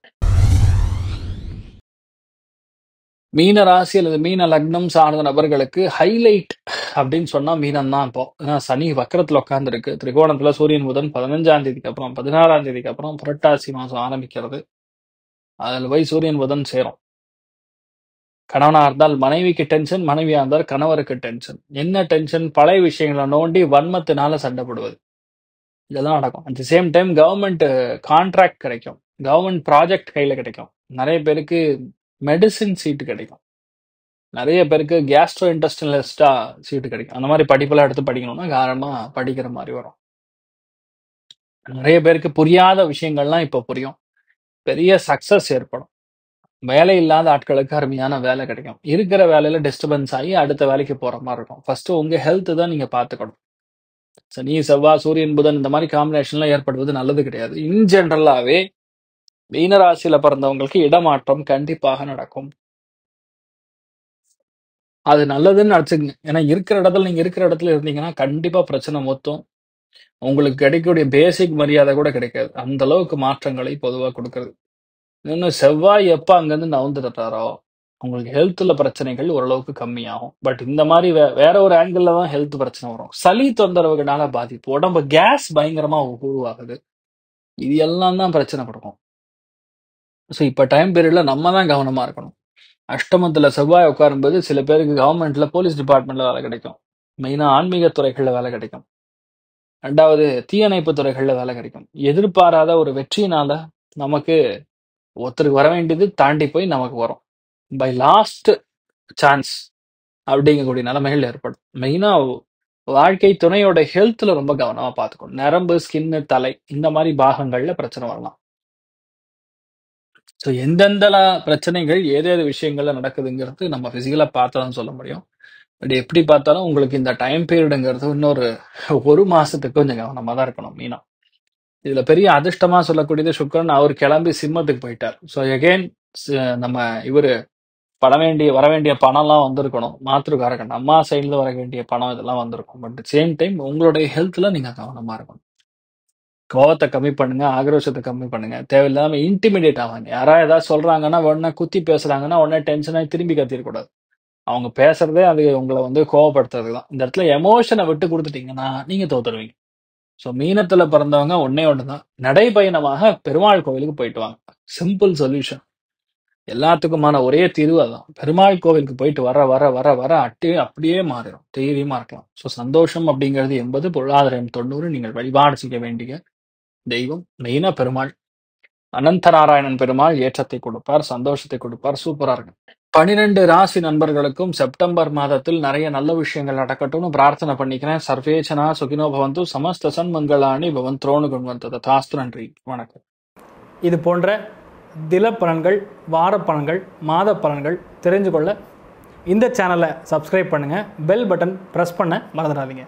மீன ராசி அல்லது மீன லக்னம் சார்ந்த நபர்களுக்கு ஹைலைட் அப்படின்னு சொன்னா மீனம் தான். இப்போ ஏன்னா சனி வக்கரத்துல உட்கார்ந்து இருக்கு. திரிகோணத்துல சூரியன் புதன் 15ஆம் தேதிக்கு அப்புறம் 16ஆம் தேதிக்கு அப்புறம் புரட்டாசி மாசம் ஆரம்பிக்கிறது. அதுல போய் சூரியன் புதன் சேரும். கணவனா இருந்தால் மனைவிக்கு டென்ஷன், மனைவியா இருந்தால் கணவருக்கு டென்ஷன். என்ன டென்ஷன்? பழைய விஷயங்களை நோண்டி வன்மத்தினால சண்டை போடுவது. இதெல்லாம் நடக்கும். At the same time government contract கிடைக்கும். கவர்மெண்ட் ப்ராஜெக்ட் கையில கிடைக்கும். நிறைய பேருக்கு மெடிசின் சீட்டு கிடைக்கும். நிறைய பேருக்கு கேஸ்ட்ரோ இன்டெஸ்டினலிஸ்டா சீட்டு கிடைக்கும். அந்த மாதிரி படிப்பெல்லாம் எடுத்து படிக்கணும்னா காரணமா படிக்கிற மாதிரி வரும். நிறைய பேருக்கு புரியாத விஷயங்கள்லாம் இப்ப புரியும். பெரிய சக்சஸ் ஏற்படும். வேலை இல்லாத ஆட்களுக்கு அருமையான வேலை கிடைக்கும். இருக்கிற வேலையில டிஸ்டர்பன்ஸ் ஆகி அடுத்த வேலைக்கு போற மாதிரி இருக்கும். ஃபர்ஸ்ட் உங்க ஹெல்த் தான் நீங்க பாத்துக்கணும். சனி, செவ்வாய், சூரியன், புதன் இந்த மாதிரி காம்பினேஷன்லாம் ஏற்படுவது நல்லது கிடையாது. இன் ஜெனரலாவே மீனராசியில பிறந்தவங்களுக்கு இடமாற்றம் கண்டிப்பாக நடக்கும். அது நல்லதுன்னு நினைச்சுக்கங்க. ஏன்னா நீங்க இருக்கிற இடத்துல இருந்தீங்கன்னா கண்டிப்பா பிரச்சனை மொத்தம். உங்களுக்கு கிடைக்கக்கூடிய பேசிக் மரியாதை கூட கிடைக்காது. அந்த அளவுக்கு மாற்றங்களை பொதுவா கொடுக்கறது. இன்னும் செவ்வாய் எப்ப அங்கிருந்து நவுந்துட்டாரோ உங்களுக்கு ஹெல்த்ல பிரச்சனைகள் ஓரளவுக்கு கம்மியாகும். பட் இந்த மாதிரி வேற ஒரு ஆங்கிள் தான் ஹெல்த் பிரச்சனை வரும். சளி தொந்தரவுகளால பாதிப்பு, உடம்பு கேஸ் பயங்கரமா உருவாகுது. இது எல்லாம் தான் பிரச்சனை கொடுக்கும். ஸோ இப்ப டைம் பீரியட்ல நம்ம தான் கவனமா இருக்கணும். அஷ்டமத்துல செவ்வாய் உட்காரும்போது சில பேருக்கு கவர்மெண்ட்ல போலீஸ் டிபார்ட்மெண்ட்ல வேலை கிடைக்கும். மெயினா ஆன்மீக துறைகள்ல வேலை கிடைக்கும். ரெண்டாவது தீயணைப்பு துறைகள்ல வேலை கிடைக்கும். எதிர்பாராத ஒரு வெற்றினால நமக்கு ஒருத்தருக்கு வர வேண்டியது தாண்டி போய் நமக்கு வரும். பை லாஸ்ட் சான்ஸ் அப்படிங்கக்கூடிய நிலைமைகள் ஏற்படும். மெயினா வாழ்க்கை துணையோட ஹெல்த்ல ரொம்ப கவனமா பார்த்துக்கணும். நரம்பு, ஸ்கின்னு, தலை இந்த மாதிரி பாகங்கள்ல பிரச்சனை வரலாம். ஸோ எந்தெந்த பிரச்சனைகள் ஏதேது விஷயங்கள்ல நடக்குதுங்கிறது நம்ம பிசிக்கலா பார்த்தாதான் சொல்ல முடியும். பட் எப்படி பார்த்தாலும் உங்களுக்கு இந்த டைம் பீரியடுங்கிறது இன்னொரு 1 மாசத்துக்கு கொஞ்சம் கவனமா தான் இருக்கணும் மீனா. இதுல பெரிய அதிர்ஷ்டமா சொல்லக்கூடியது சுக்கிரன். அவர் கிளம்பி சிம்மத்துக்கு போயிட்டார். ஸோ எகெயின் நம்ம இவரு வர வேண்டிய பணம்லாம் வந்திருக்கணும். மாத்திருக்காரகன் அம்மா சைட்ல வர வேண்டிய பணம் இதெல்லாம் வந்திருக்கும். பட் சேம் டைம் உங்களுடைய ஹெல்த்ல நீங்க கவனமா இருக்கணும். கோவத்தை கம்மி பண்ணுங்க, ஆக்ரோஷத்தை கம்மி பண்ணுங்க. தேவையில்லாம இன்டிமிடேட் ஆவாங்க. யாராவது ஏதாவது சொல்றாங்கன்னா உடனே குத்தி பேசுறாங்கன்னா உடனே டென்ஷன் ஆகி திரும்பி கத்திடக்கூடாது. அவங்க பேசுறதே அது உங்களை வந்து கோவப்படுத்துறதுக்கு தான். இந்த இடத்துல எமோஷனை விட்டு கொடுத்துட்டீங்கன்னா நீங்க தோத்துருவீங்க. ஸோ மீனத்துல பிறந்தவங்க ஒண்ணுதான், நடைபயணமாக பெருமாள் கோவிலுக்கு போயிட்டு வாங்க. Simple solution. எல்லாத்துக்குமான ஒரே தீர்வு அதான். பெருமாள் கோவிலுக்கு போயிட்டு வர வர வர வர அப்படியே மாறிடும். தைரியமா இருக்கலாம். ஸோ சந்தோஷம் அப்படிங்கிறது 80, பொருளாதாரம் 90. நீங்கள் வழிபாடு செய்ய வேண்டிய தெய்வம் மெயினா பெருமாள். அனந்த நாராயணன் பெருமாள் ஏற்றத்தை கொடுப்பார், சந்தோஷத்தை கொடுப்பார். சூப்பரா இருக்கு. 12 ராசி நண்பர்களுக்கும் செப்டம்பர் மாதத்தில் நிறைய நல்ல விஷயங்கள் நடக்கட்டும்னு பிரார்த்தனை பண்ணிக்கிறேன். சர்வேச்சனா சுகினோ பவந்து, சமஸ்த சன்மங்களாணி பவன் த்ரோணு குண்வந்தது. தாஸ்து. நன்றி, வணக்கம். இது போன்ற தில பலன்கள், வார பலன்கள், மாத பலன்கள் தெரிஞ்சு கொள்ள இந்த சேனலை சப்ஸ்கிரைப் பண்ணுங்கள், பெல் பட்டன் ப்ரெஸ் பண்ண மறந்துடாதீங்க.